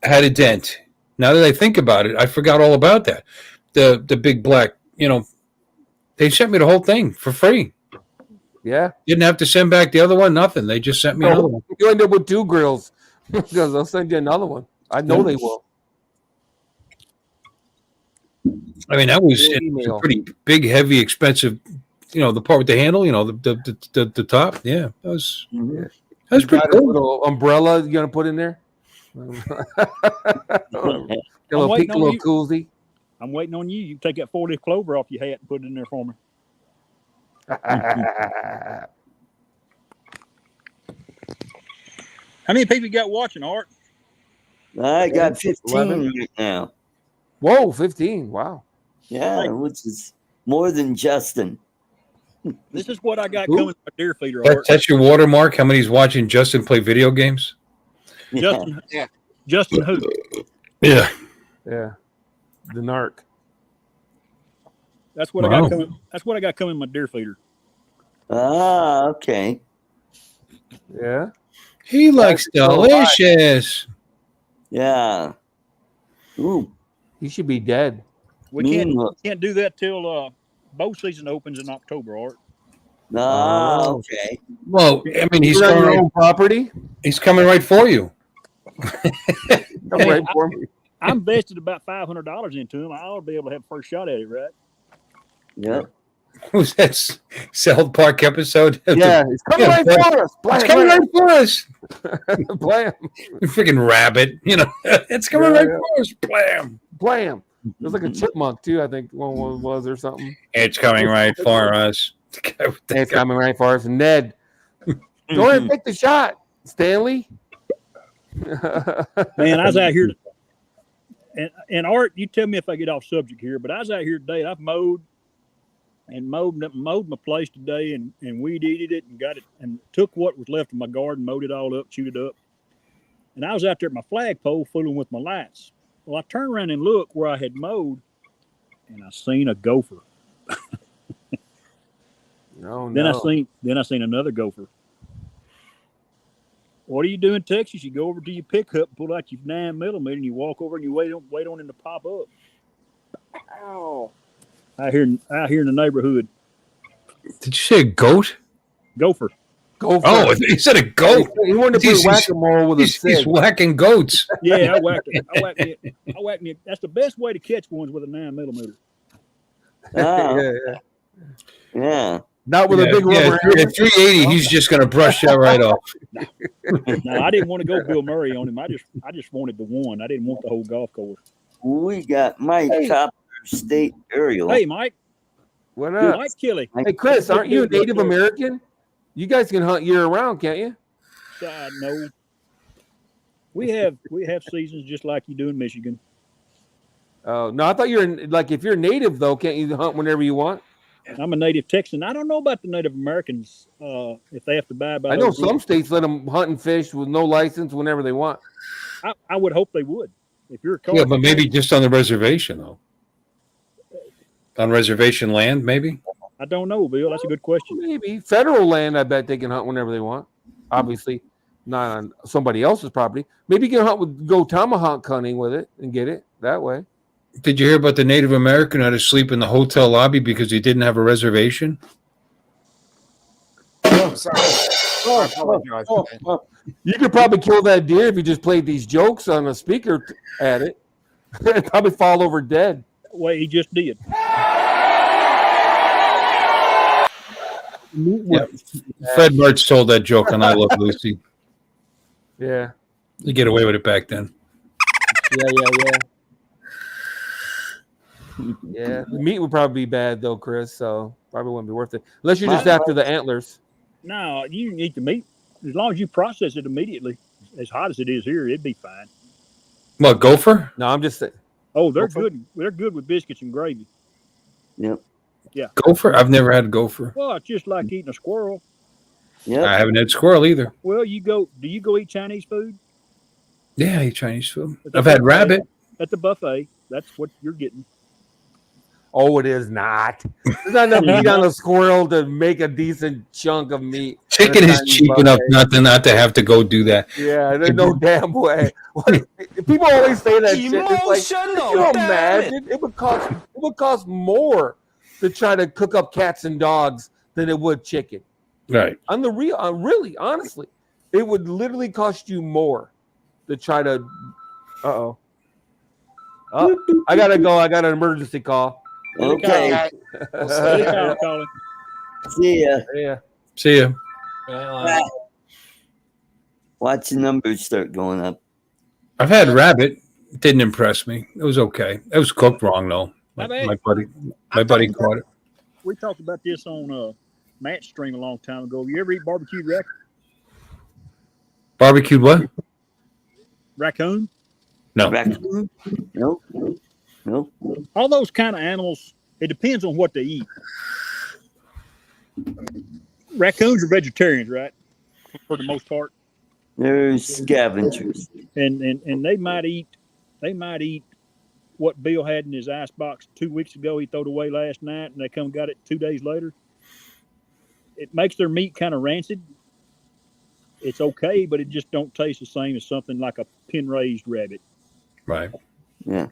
had a dent. Now that I think about it, I forgot all about that. The big black, they sent me the whole thing for free. Yeah. Didn't have to send back the other one, nothing. They just sent me another one. You end up with two grills because they'll send you another one. I know they will. I mean, that was a pretty big, heavy, expensive, the part with the handle, the top. Yeah, that was pretty cool. A little umbrella you're going to put in there? A little koozie. I'm waiting on you. You take that 40 clover off your hat and put it in there for me. How many people you got watching, Art? I got 15 right now. Whoa, 15. Wow. Yeah, which is more than Justin. This is what I got coming to my deer feeder, Art. That's your watermark? How many's watching Justin play video games? Justin who? Yeah. Yeah. The narc. That's what I got coming. That's what I got coming in my deer feeder. Ah, okay. Yeah. He likes delicious. Yeah. Ooh. He should be dead. We can't do that till bow season opens in October, Art. Ah, okay. Well, I mean, he's coming on your own property. He's coming right for you. Right for me. I'm invested about $500 into him. I ought to be able to have first shot at it, right? Yeah. Who's that South Park episode? Yeah, he's coming right for us. It's coming right for us. Blam. Freaking rabbit. It's coming right for us. Blam. Blam. There's like a chipmunk, too, I think one was or something. It's coming right for us. It's coming right for us. Ned. Go ahead and take the shot, Stanley. Man, I was out here And Art, you tell me if I get off subject here, but I was out here today. I've mowed my place today, and weed eated it and got it, and took what was left of my garden, mowed it all up, chewed it up. And I was out there at my flagpole fooling with my lights. Well, I turned around and looked where I had mowed, and I seen a gopher. No. Then I seen another gopher. What do you do in Texas? You go over to your pickup, pull out your 9mm, and you walk over and you wait on him to pop up. Ow! Out here in the neighborhood. Did you say a goat? Gopher. Oh, he said a goat. He wanted to play whack-a-mole with a stick. He's whacking goats. Yeah, I whacked it. That's the best way to catch ones with a 9mm. Yeah. Not with a big rubber. At 380, he's just going to brush that right off. No, I didn't want to go Bill Murray on him. I just wanted the one. I didn't want the whole golf course. We got Mike Copper, State Aerial. Hey, Mike. What up? Mike Kelly. Hey, Chris, aren't you a Native American? You guys can hunt year round, can't you? No. We have seasons just like you do in Michigan. Oh no, I thought if you're native though, can't you hunt whenever you want? I'm a native Texan. I don't know about the Native Americans if they have to buy by. I know some states let them hunt and fish with no license whenever they want. I would hope they would. If you're a car, yeah, but maybe just on the reservation though. On reservation land, maybe. I don't know, Bill. That's a good question. Maybe federal land. I bet they can hunt whenever they want. Obviously, not on somebody else's property. Maybe you can go tomahawk hunting with it and get it that way. Did you hear about the Native American who had to sleep in the hotel lobby because he didn't have a reservation? Oh, sorry. I apologize. You could probably kill that deer if you just played these jokes on a speaker at it. It'd probably fall over dead. Well, he just did. Yeah. Fred Mertz told that joke on I Love Lucy. Yeah. You get away with it back then. Yeah. The meat would probably be bad though, Chris, so probably wouldn't be worth it. Unless you're just after the antlers. No, you can eat the meat. As long as you process it immediately, as hot as it is here, it'd be fine. What, gopher? No, I'm just saying. Oh, they're good. They're good with biscuits and gravy. Yep. Yeah. Gopher? I've never had gopher. Well, it's just like eating a squirrel. Yeah. I haven't had squirrel either. Well, do you go eat Chinese food? Yeah, I eat Chinese food. I've had rabbit. At the buffet. That's what you're getting. Oh, it is not. There's not enough meat on a squirrel to make a decent chunk of meet. Chicken is cheap enough not to have to go do that. Yeah, there's no damn way. People always say that shit. It's like, can you imagine? It would cost more to try to cook up cats and dogs than it would chicken. Right. On the real, really, honestly, it would literally cost you more to try to. Oh, I gotta go. I got an emergency call. Okay. See ya. Yeah. See ya. Watch the numbers start going up. I've had rabbit. It didn't impress me. It was okay. It was cooked wrong though. My buddy caught it. We talked about this on Matt's stream a long time ago. You ever eat barbecued raccoon? Barbecued what? Raccoon? No. Raccoon? Nope. All those kind of animals, it depends on what they eat. Raccoons are vegetarians, right? For the most part. They're scavengers. And they might eat what Bill had in his ice box 2 weeks ago. He threw it away last night, and they come and got it 2 days later. It makes their meat kind of rancid. It's okay, but it just don't taste the same as something like a pen-raised rabbit. Right. Yeah.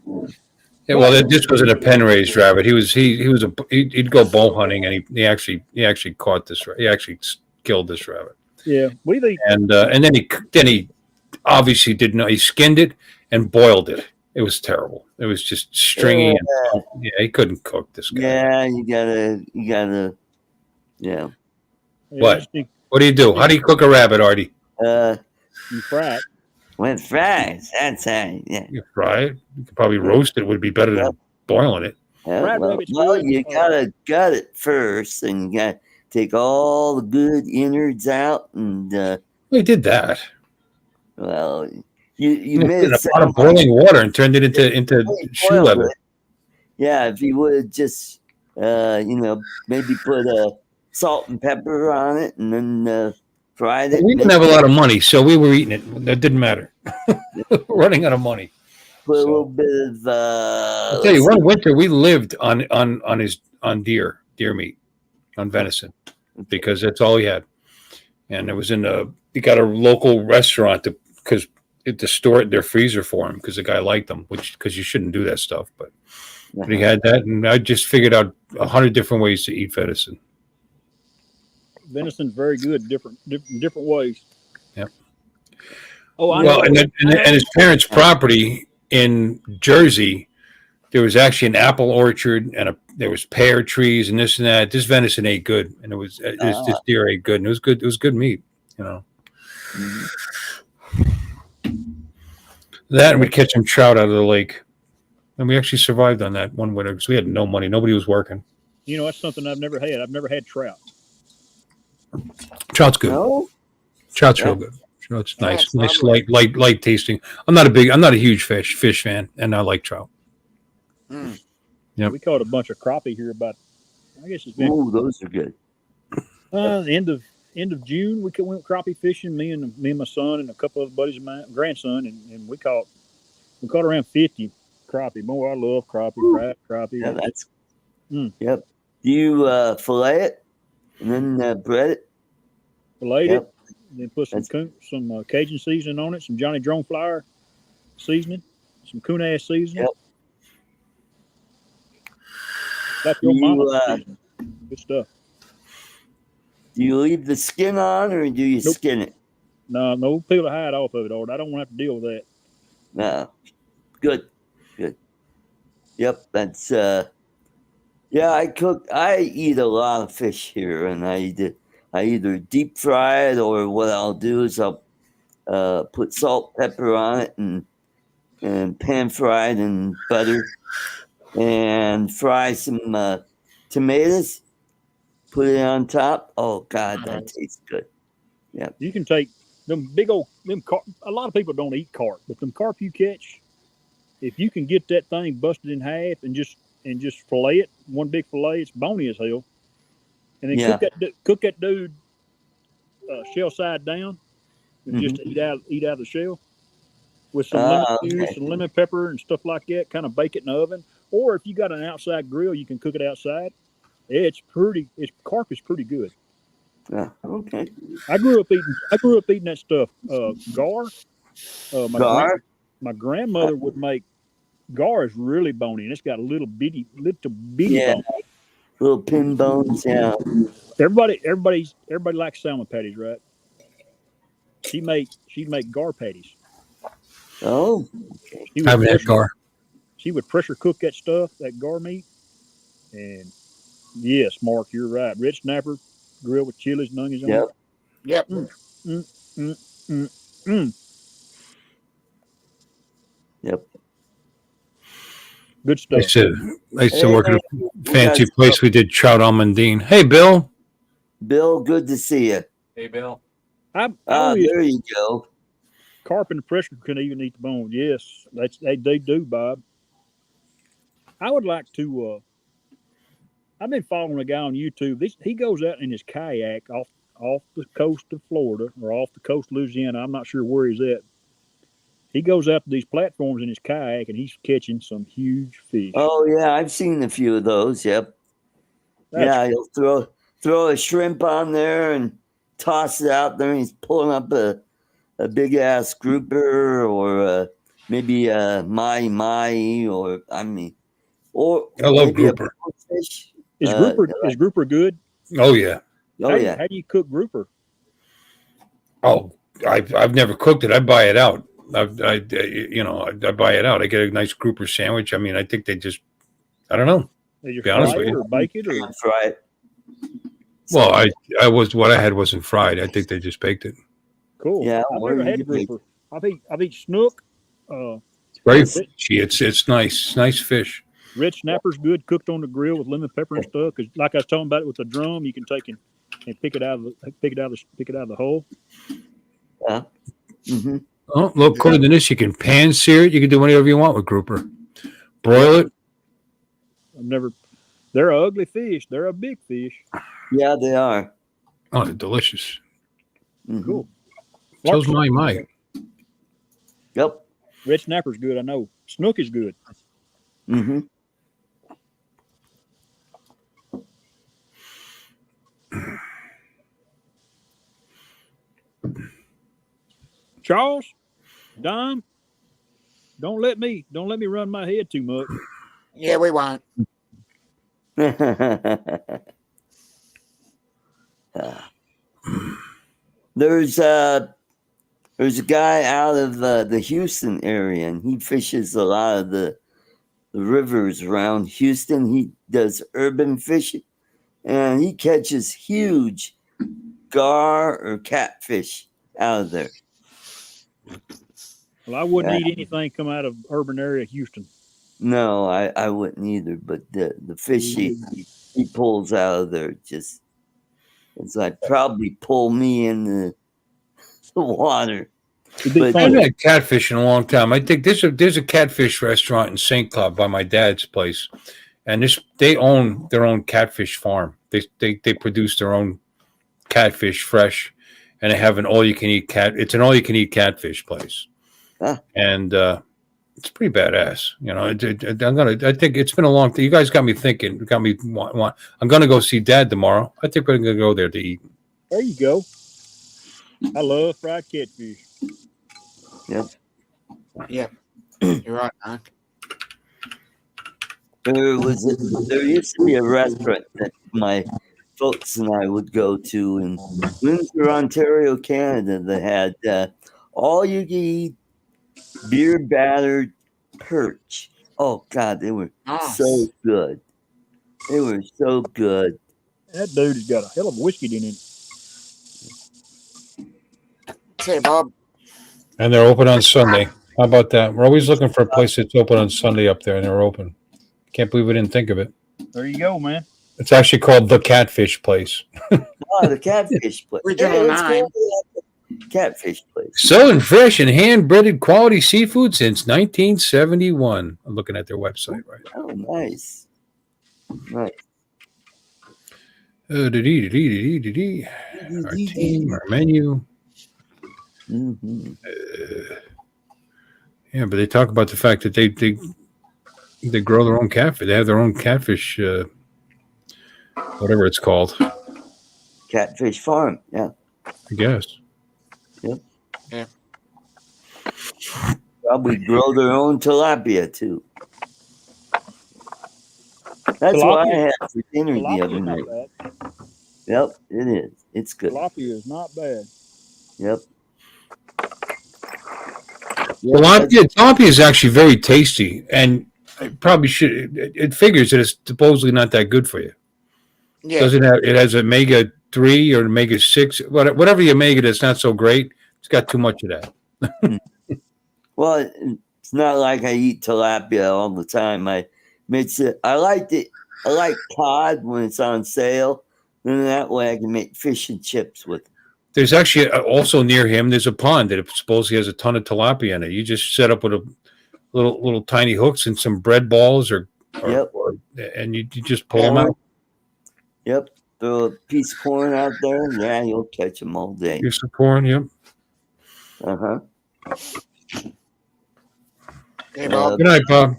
Yeah, well, this wasn't a pen-raised rabbit. He'd go bow hunting, and he actually caught this. He actually killed this rabbit. Yeah, and then he obviously didn't know. He skinned it and boiled it. It was terrible. It was just stringy. And he couldn't cook this guy. Yeah, you gotta. Yeah. What? What do you do? How do you cook a rabbit, Artie? You fry it. With fries. That's how. Yeah. You fry it. You could probably roast it. Would be better than boiling it. Well, you gotta gut it first, and you gotta take all the good innards out, and we did that. Well, You put made in a pot of boiling water and turned it into shoe leather. Yeah, if you would just maybe put salt and pepper on it and then fried it. We didn't have a lot of money, so we were eating it. That didn't matter. Running out of money. Put a little bit of. I'll tell you, one winter we lived on deer meat, on venison, because that's all he had. And it was he got a local restaurant to store it in their freezer for him because the guy liked them, because you shouldn't do that stuff. But he had that, and I just figured out 100 different ways to eat venison. Venison's very good, different ways. Yep. Oh, and his parents' property in Jersey, there was actually an apple orchard and there was pear trees and this and that. This venison ate good, and this deer ate good, and it was good. It was good meat, Mm-hmm. That, and we'd catch some trout out of the lake, and we actually survived on that one winter because we had no money. Nobody was working. That's something I've never had. I've never had trout. Trout's good. No? Trout's real good. Trout's nice, light tasting. I'm not a huge fish fan, and I like trout. Yep. We caught a bunch of crappie here I guess it's been. Ooh, those are good. End of June, we went crappie fishing. Me and my son and a couple of buddies of mine, grandson, and we caught around 50 crappie. Boy, I love crappie, crappie. Yeah, that's. Yep. Do you fillet it and then bread it? Fillet it, then put some Cajun seasoning on it, some Johnny Drone flour seasoning, some coon ass seasoning. Yep. That's your mama seasoning. Good stuff. Do you leave the skin on, or do you skin it? No, peel the hide off of it, Art. I don't want to have to deal with that. No. Good. Yep, that's I eat a lot of fish here, and I either deep fry it, or what I'll do is I'll put salt, pepper on it, and pan fry it in butter, and fry some tomatoes. Put it on top. Oh God, that tastes good. Yeah. You can take them big old carp. A lot of people don't eat carp, but them carp you catch, if you can get that thing busted in half and just fillet it, one big fillet, it's bony as hell, and then cook that dude shell side down, and just eat out of the shell with some lemon juice and lemon pepper and stuff like that. Kind of bake it in the oven, or if you got an outside grill, you can cook it outside. Carp is pretty good. Yeah. Okay. I grew up eating that stuff. Gar. Gar. My grandmother would make gar is really bony, and it's got a little bitty bone. Little pin bones. Yeah. Everybody likes salmon patties, right? She'd make gar patties. Oh. I haven't had gar. She would pressure cook that stuff, that gar meat, and yes, Mark, you're right. Red snapper, grilled with chilies and onions on it. Yep. Yep. Good stuff. I used to work at a fancy place. We did trout almondine. Hey, Bill. Bill, good to see you. Hey, Bill. There you go. Carp and the pressure couldn't even eat the bone. Yes, they do, Bob. I would like to. I've been following a guy on YouTube. He goes out in his kayak off the coast of Florida or off the coast of Louisiana. I'm not sure where he's at. He goes out to these platforms in his kayak, and he's catching some huge fish. Oh yeah, I've seen a few of those. Yep. He'll throw a shrimp on there and toss it out there, and he's pulling up a big ass grouper or maybe a mahi, or I love grouper. Fish. Is grouper good? Oh yeah. How do you cook grouper? Oh, I've never cooked it. I buy it out. I buy it out. I get a nice grouper sandwich. I mean, I think they just, I don't know. Did you fry it or bake it or fry it? Well, what I had wasn't fried. I think they just baked it. Cool. Yeah, I've never had grouper. I've eaten snook. Very fishy. It's nice fish. Red snapper's good cooked on the grill with lemon pepper and stuff. Because like I was talking about it with the drum, you can take and pick it out of the hole. Yeah. Mm-hmm. Oh, look, cooler than this. You can pan sear it. You can do whatever you want with grouper. Broil it. I've never. They're an ugly fish. They're a big fish. Yeah, they are. Oh, they're delicious. Mm-hmm. Cool. So's my. Yep. Red snapper's good. I know. Snook is good. Mm-hmm. Charles, Don, don't let me run my head too much. Yeah, we won't. There's a guy out of the Houston area, and he fishes a lot of the rivers around Houston. He does urban fishing, and he catches huge gar or catfish out of there. Well, I wouldn't eat anything come out of urban area Houston. No, I wouldn't either. But the fish he pulls out of there just, it's like probably pull me in the water. I haven't had catfish in a long time. I think there's a catfish restaurant in St. Cloud by my dad's place, and they own their own catfish farm. They produce their own catfish fresh, and they have an all-you-can-eat It's an all-you-can-eat catfish place, and it's pretty badass. You know, I think it's been a long time. You guys got me thinking. Got me want. I'm gonna go see Dad tomorrow. I think we're gonna go there to eat. There you go. I love fried catfish. Yep. Yep. You're right, Mark. There used to be a restaurant that my folks and I would go to in Windsor, Ontario, Canada, that had all you can eat beer battered perch. Oh God, they were so good. They were so good. That dude has got a hell of a whiskey in it. Say, Bob. And they're open on Sunday. How about that? We're always looking for a place that's open on Sunday up there, and they're open. Can't believe we didn't think of it. There you go, man. It's actually called the Catfish Place. Oh, the catfish place. Catfish place. Selling fresh and hand-breaded quality seafood since 1971. I'm looking at their website right now. Oh, nice. Nice. Our team, our menu. Mm-hmm. Yeah, but they talk about the fact that they grow their own catfish. They have their own catfish, whatever it's called. Catfish farm. Yeah. I guess. Yep. Yeah. Probably grow their own tilapia too. That's what I had for dinner the other night. Yep, it is. It's good. Tilapia is not bad. Yep. Tilapia is actually very tasty, and it probably should. It figures that it's supposedly not that good for you. Yeah. Doesn't have? It has omega-3 or omega-6, whatever the omega that's not so great. It's got too much of that. Well, it's not like I eat tilapia all the time. I like cod when it's on sale. Then that way I can make fish and chips with it. There's actually also near him. There's a pond that supposedly has a ton of tilapia in it. You just set up with a little tiny hooks and some bread balls, and you just pull them out. Yep, throw a piece of corn out there. Yeah, you'll catch them all day. Piece of corn, yep. Uh-huh. Hey, Bob. Good night, Bob.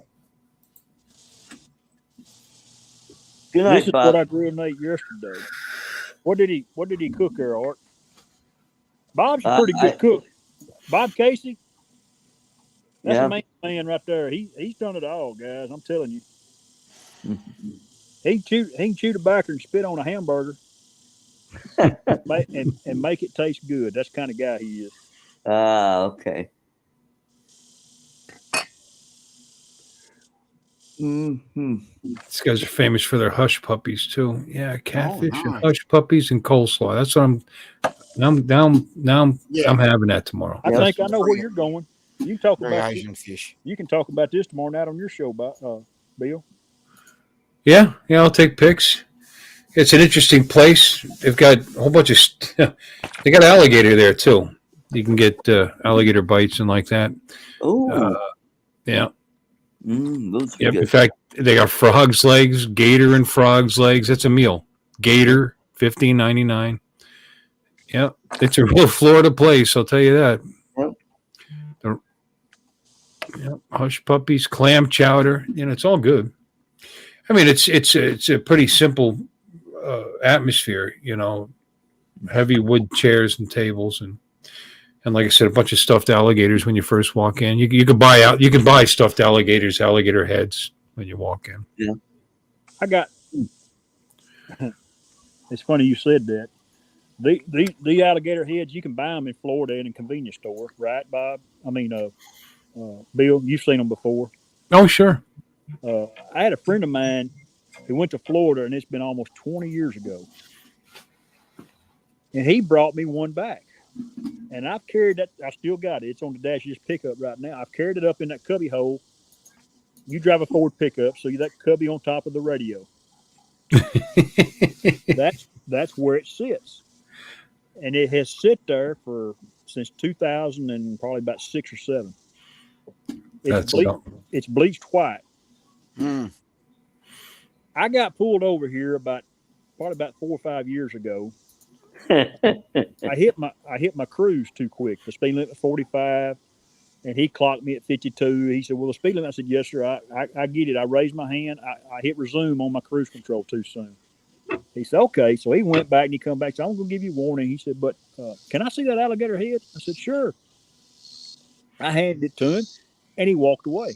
Good night, This is Bob. what I grilled Nate yesterday. What did he cook there, Art? Bob's a pretty good cook. Bob Casey. That's a main man right there. He's done it all, guys. I'm telling you. He can chew tobacco and spit on a hamburger and make it taste good. That's the kind of guy he is. Okay. Mm-hmm. These guys are famous for their hush puppies too. Yeah, catfish and hush puppies and coleslaw. That's what I'm having that tomorrow. I think I know where you're going. You can talk about Asian fish. You can talk about this tomorrow night on your show, Bill. Yeah, I'll take pics. It's an interesting place. They've got a whole bunch of. They got alligator there too. You can get alligator bites and like that. Oh, yeah. Those are Yep. good. In fact, they got frog's legs, gator and frog's legs. That's a meal. Gator, $15.99. Yep. It's a real Florida place, I'll tell you that. Yep. Yep. Hush puppies, clam chowder. It's all good. I mean, it's a pretty simple atmosphere. Heavy wood chairs and tables, and like I said, a bunch of stuffed alligators when you first walk in. You could buy stuffed alligators, alligator heads when you walk in. Yeah. I got. It's funny you said that. The alligator heads, you can buy them in Florida in a convenience store, right, Bob? I mean, Bill, you've seen them before. Oh, sure. I had a friend of mine who went to Florida, and it's been almost 20 years ago. And he brought me one back. And I've carried that. I still got it. It's on the dash of this pickup right now. I've carried it up in that cubby hole. You drive a Ford pickup, so that cubby on top of the radio. That's where it sits. And it has sit there since 2000 and probably about 6 or 7. It's bleached white. Mm. I got pulled over here probably about 4 or 5 years ago. I hit my cruise too quick. The speed limit was 45, and he clocked me at 52. He said, "Well, the speed limit." I said, "Yes, sir. I get it." I raised my hand. I hit resume on my cruise control too soon. He said, "Okay." So he went back and he come back. So I'm going to give you a warning. He said, "But can I see that alligator head?" I said, "Sure." I handed it to him, and he walked away.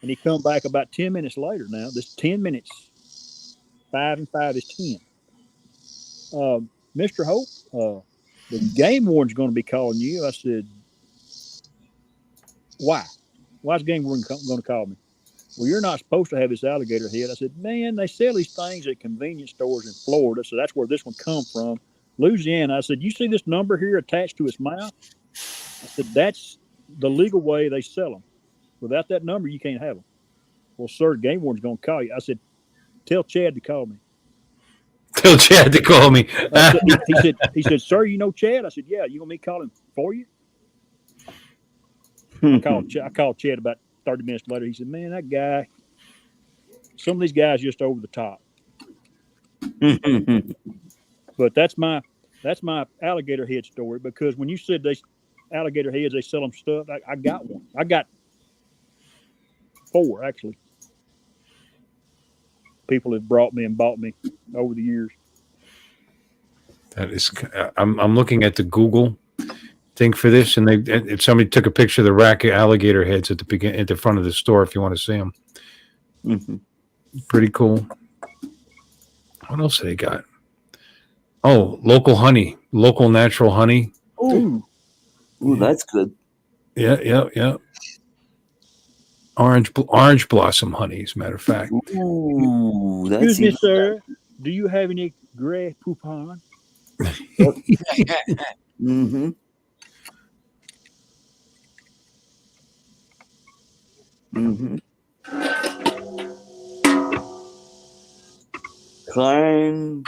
And he come back about 10 minutes later. Now, this 10 minutes, 5 and 5 is 10. Mr. Hope, the game warden's going to be calling you. I said, "Why? Why's the game warden going to call me?" "Well, you're not supposed to have this alligator head." I said, "Man, they sell these things at convenience stores in Florida, so that's where this one come from. Louisiana." I said, "You see this number here attached to its mouth?" I said, "That's the legal way they sell them. Without that number, you can't have them." "Well, sir, the game warden's going to call you." I said, "Tell Chad to call me." Tell Chad to call me. He said, "Sir, you know Chad?" I said, "Yeah." "You want me to call him for you?" I called Chad about 30 minutes later. He said, "Man, that guy, some of these guys just over the top." But that's my alligator head story, because when you said they alligator heads, they sell them stuff. I got one. I got 4 actually. People have brought me and bought me over the years. That is, I'm looking at the Google thing for this, and somebody took a picture of the rack of alligator heads at the front of the store. If you want to see them, pretty cool. What else they got? Oh, local honey, local natural honey. Ooh, that's good. Yeah. Orange blossom honey, as a matter of fact. Ooh, that's Excuse me, sir. Do you have any Grey Poupon? Mm-hmm. Mm-hmm. Klein.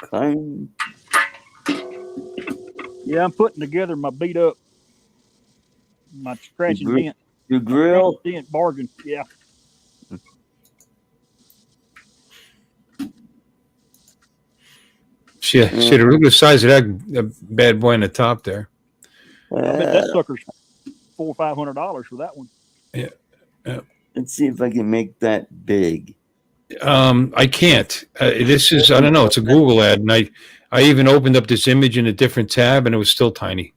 Yeah, I'm putting together my beat up, my scratch and dent. Your grill? Dent bargain, yeah. See the regular size of that bad boy in the top there. I bet that sucker's $400 or $500 for that one. Yeah. Let's see if I can make that big. I can't. This is, I don't know. It's a Google ad, and I even opened up this image in a different tab, and it was still tiny.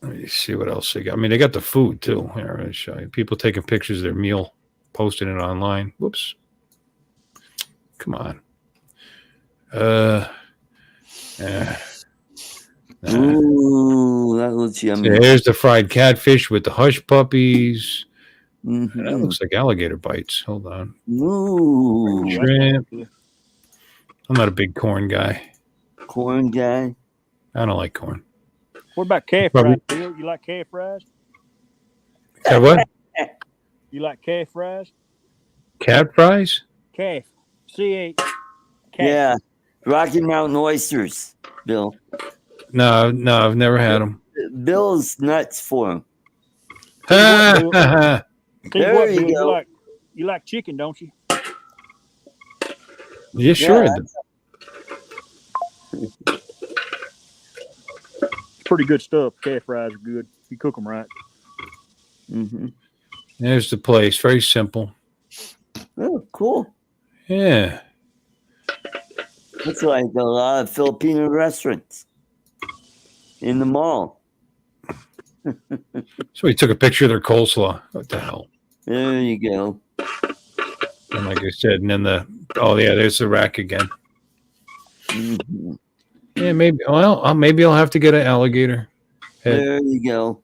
Let me see what else they got. I mean, they got the food too. Here, I'll show you. People taking pictures of their meal, posting it online. Whoops. Come on. Ooh, that looks yummy. So there's the fried catfish with the hush puppies. Mm-hmm. That looks like alligator bites. Hold on. Ooh. Shrimp. I'm not a big corn guy. Corn guy? I don't like corn. What about calf fries, Bill? You like calf fries? What? You like calf fries? Cat fries? Calf. C-A. Yeah. Rocky Mountain oysters, Bill. No, I've never had them. Bill's nuts for them. Tell you what, There you Bill, go. you like chicken, don't you? Yeah, sure. Yeah, It's pretty good stuff. Calf fries are good. You cook them right. Mm-hmm. There's the place. Very simple. Oh, cool. Yeah. It's like a lot of Filipino restaurants in the mall. So he took a picture of their coleslaw. What the hell? There you go. And like I said, and then there's the rack again. Mm-hmm. Yeah, maybe. Well, maybe I'll have to get an alligator head. There you go.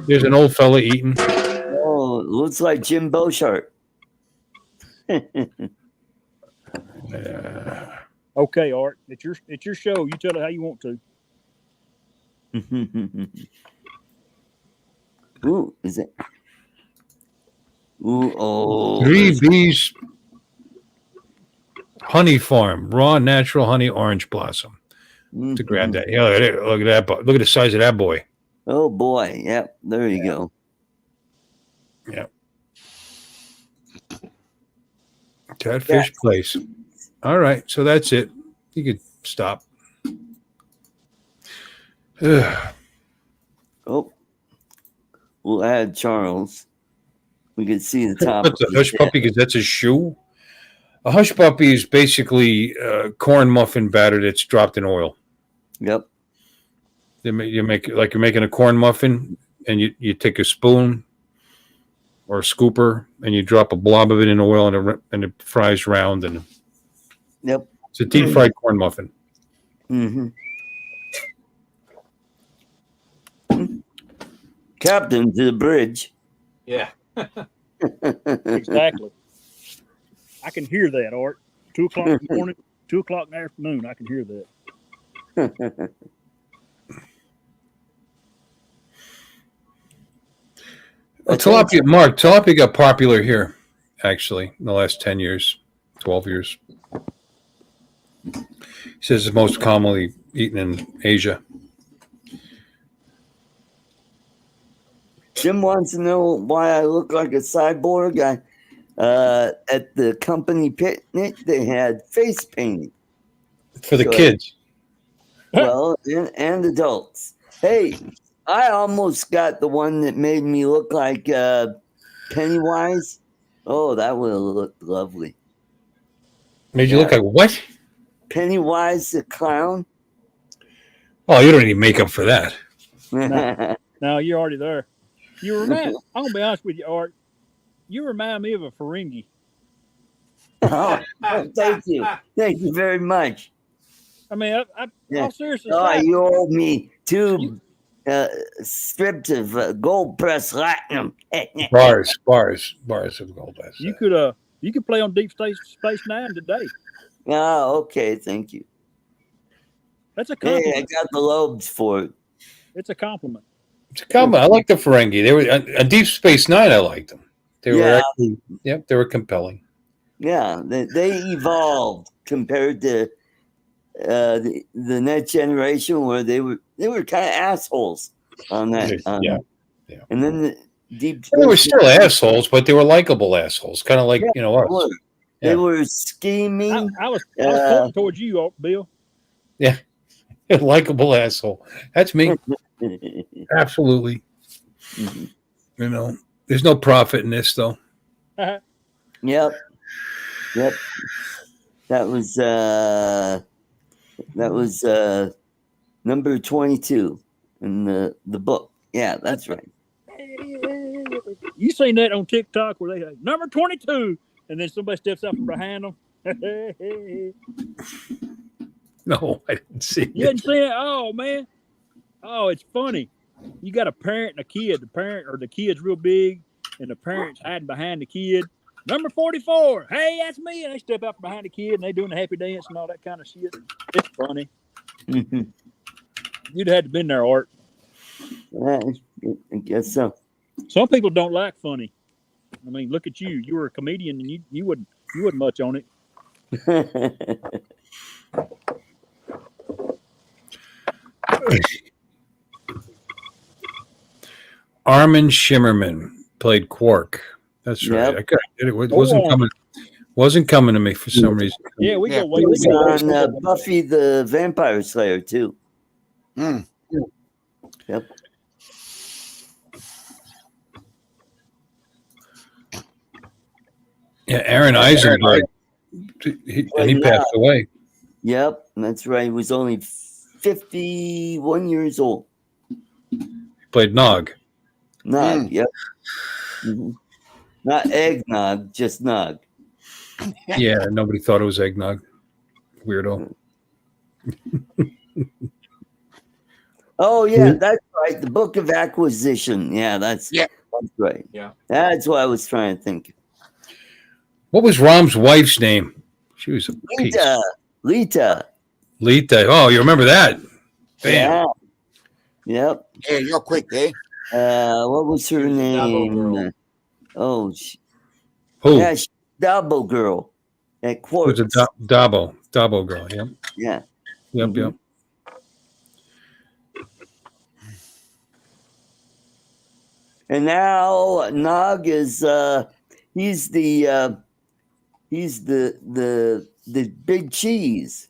There's an old fella eating. Oh, it looks like Jim Beauchart. Okay, Art. It's your show. You tell it how you want to. Ooh, is it? Ooh, oh. 3 Bees Honey Farm, raw natural honey orange blossom. To grab that. Yeah, look at that. Look at the size of that boy. Oh boy. Yep. There you go. Yep. Catfish place. All right. So that's it. You could stop. Oh. We'll add Charles. We can see the top. That's a hush puppy because that's a shoe. A hush puppy is basically corn muffin batter that's dropped in oil. Yep. You make like you're making a corn muffin, and you take a spoon or a scooper, and you drop a blob of it in oil, and it fries round, and yep, it's a deep fried corn muffin. Mm-hmm. Captain to the bridge. Yeah. Exactly. I can hear that, Art. 2 o'clock in the morning, 2 o'clock in the afternoon. I can hear that. Tilapia got popular here, actually, in the last 10 years, 12 years. He says it's most commonly eaten in Asia. Jim wants to know why I look like a cyborg. At the company picnic, they had face painting. For the kids. Well, and adults. Hey, I almost got the one that made me look like Pennywise. Oh, that would have looked lovely. Made you look like what? Pennywise the clown. Oh, you don't need makeup for that. No, you're already there. I'm gonna be honest with you, Art. You remind me of a Ferengi. Oh, thank you. Thank you very much. I mean, I'll seriously say, you owe me 2 strips of gold press platinum. bars of gold press. You could play on Deep Space Nine today. Oh, okay. Thank you. That's a compliment. Hey, I got the lobes for it. It's a compliment. It's a compliment. I like the Ferengi. They were on Deep Space Nine. I liked them. They were actually, they were compelling. Yeah, they evolved compared to the next generation, where they were kind of assholes on that. Yeah. And then the Deep. They were still assholes, but they were likable assholes, kind of like us. They were scheming. I was pointing towards you, Bill. Yeah, likable asshole. That's me. Absolutely. Mm-hmm. There's no profit in this, though. Yep. That was number 22 in the book. Yeah, that's right. You seen that on TikTok where they say number 22, and then somebody steps up from behind them? No, I didn't see it. You didn't see it? Oh, man. Oh, it's funny. You got a parent and a kid. The parent or the kid's real big, and the parent's hiding behind the kid. Number 44. Hey, that's me. And they step out from behind the kid, and they doing the happy dance and all that kind of shit. It's funny. You'd have to been there, Art. I guess so. Some people don't like funny. I mean, look at you. You were a comedian, and you wouldn't much on it. Armin Shimmerman played Quark. That's right. Yep. It wasn't coming. Wasn't coming to me for some reason. Yeah, we go way. He was on Buffy the Vampire Slayer too. Mm. Yep. Yeah, Aaron Eisenberg. He passed away. Yep, that's right. He was only 51 years old. He played Nog. Nog, yep. Mm-hmm. Not eggnog, just Nog. Yeah, nobody thought it was eggnog. Weirdo. Oh yeah, that's right. The Book of Acquisition. Yeah, that's right. Yeah, that's what I was trying to think. What was Rom's wife's name? She was a piece. Lita. Oh, you remember that? Bam. Yeah. Yep. Yeah, you're quick, eh? What was her name? Oh, who? Yeah, Dabo girl at Quartz. It was a Dabo girl. Yep. Yeah. Yep. Mm-hmm. Yep. And now Nog is he's the big cheese.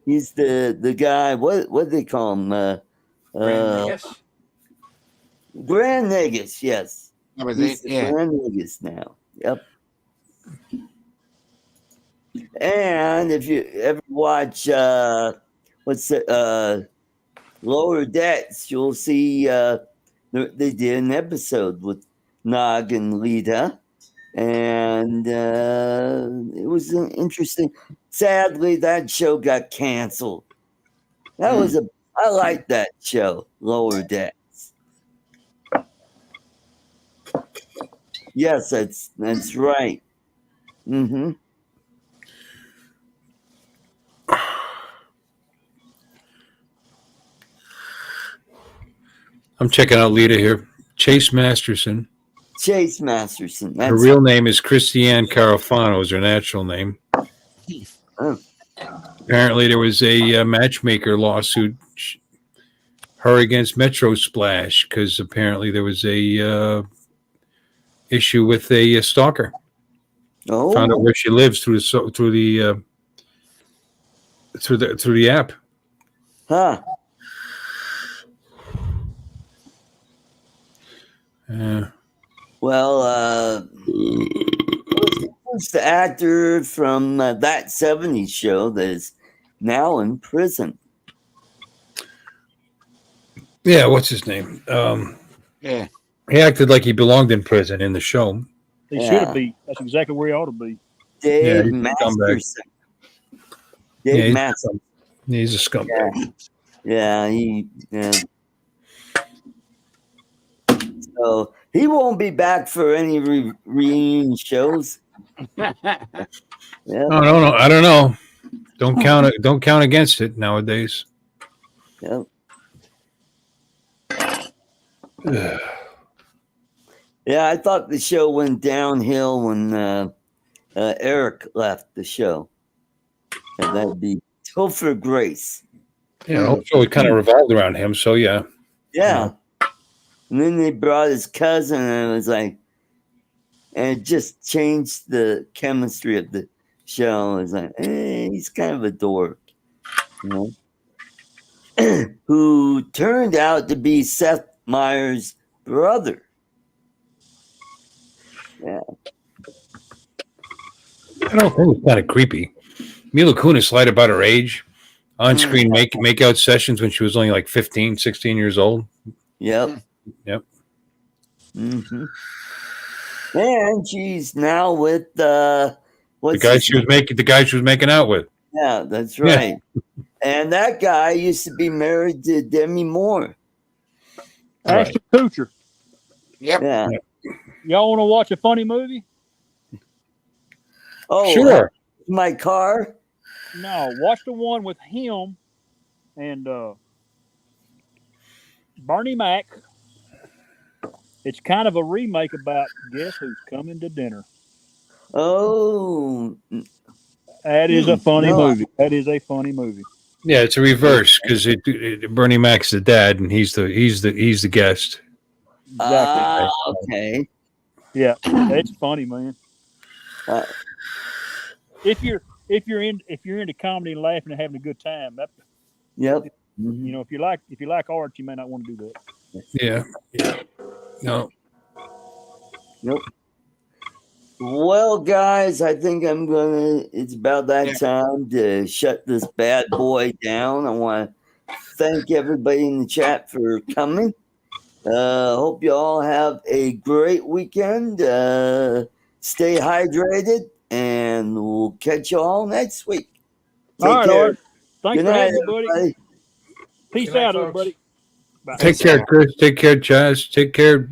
He's the guy. What do they call him? Grand Negus. Yes. That was He's it. Yeah. Grand Negus now. Yep. And if you ever watch Lower Decks, you'll see they did an episode with Nog and Lita, and it was interesting. Sadly, that show got canceled. I liked that show, Lower Decks. Yes, that's right. Mm-hmm. I'm checking out Lita here. Chase Masterson. Her real name is Christiane Carofano, is her natural name. Oh. Apparently, there was a matchmaker lawsuit, her against Metro Splash, because apparently there was a issue with a stalker. Oh. Found out where she lives through the app. Huh. Well, who's the actor from That 70s Show that is now in prison? Yeah, what's his name? Yeah. He acted like he belonged in prison in the show. He should be. That's exactly where he ought to be. Dave Masterson. Dave Masterson. He's a scumbag. Yeah, So he won't be back for any reunion shows. No, I don't know. Don't count against it nowadays. Yep. Yeah, I thought the show went downhill when Eric left the show. And that'd be Topher Grace. Yeah, also it kind of revolved around him. So yeah. Yeah. And then they brought his cousin, and it was like, and it just changed the chemistry of the show. It was like, he's kind of a dork, you know, who turned out to be Seth Meyers' brother. Yeah. I don't think it's kind of creepy. Mila Kunis lied about her age. On-screen make-out sessions when she was only like 15, 16 years old. Yep. Mm-hmm. And she's now with the guy she was making out with. Yeah, that's right. Yeah. And that guy used to be married to Demi Moore. Ashton Kutcher. Yep. Yeah. Y'all want to watch a funny movie? Oh, sure. My car. No, watch the one with him and Bernie Mac. It's kind of a remake about Guess Who's Coming to Dinner. Oh, that is a funny movie. That is a funny movie. Yeah, it's a reverse because Bernie Mac's the dad and he's the guest. Exactly. Okay. Yeah, it's funny, man. If you're into comedy and laughing and having a good time, that. Yep. You know, if you like art, you may not want to do that. Yeah. No. Nope. Well, guys, I think it's about that time to shut this bad boy down. I want to thank everybody in the chat for coming. Hope you all have a great weekend. Stay hydrated, and we'll catch you all next week. All right, Art. Thanks Good for night, having me, buddy. everybody. Peace Good night, out, folks. everybody. Bye. Take care, Chris. Take care, Chaz. Take care,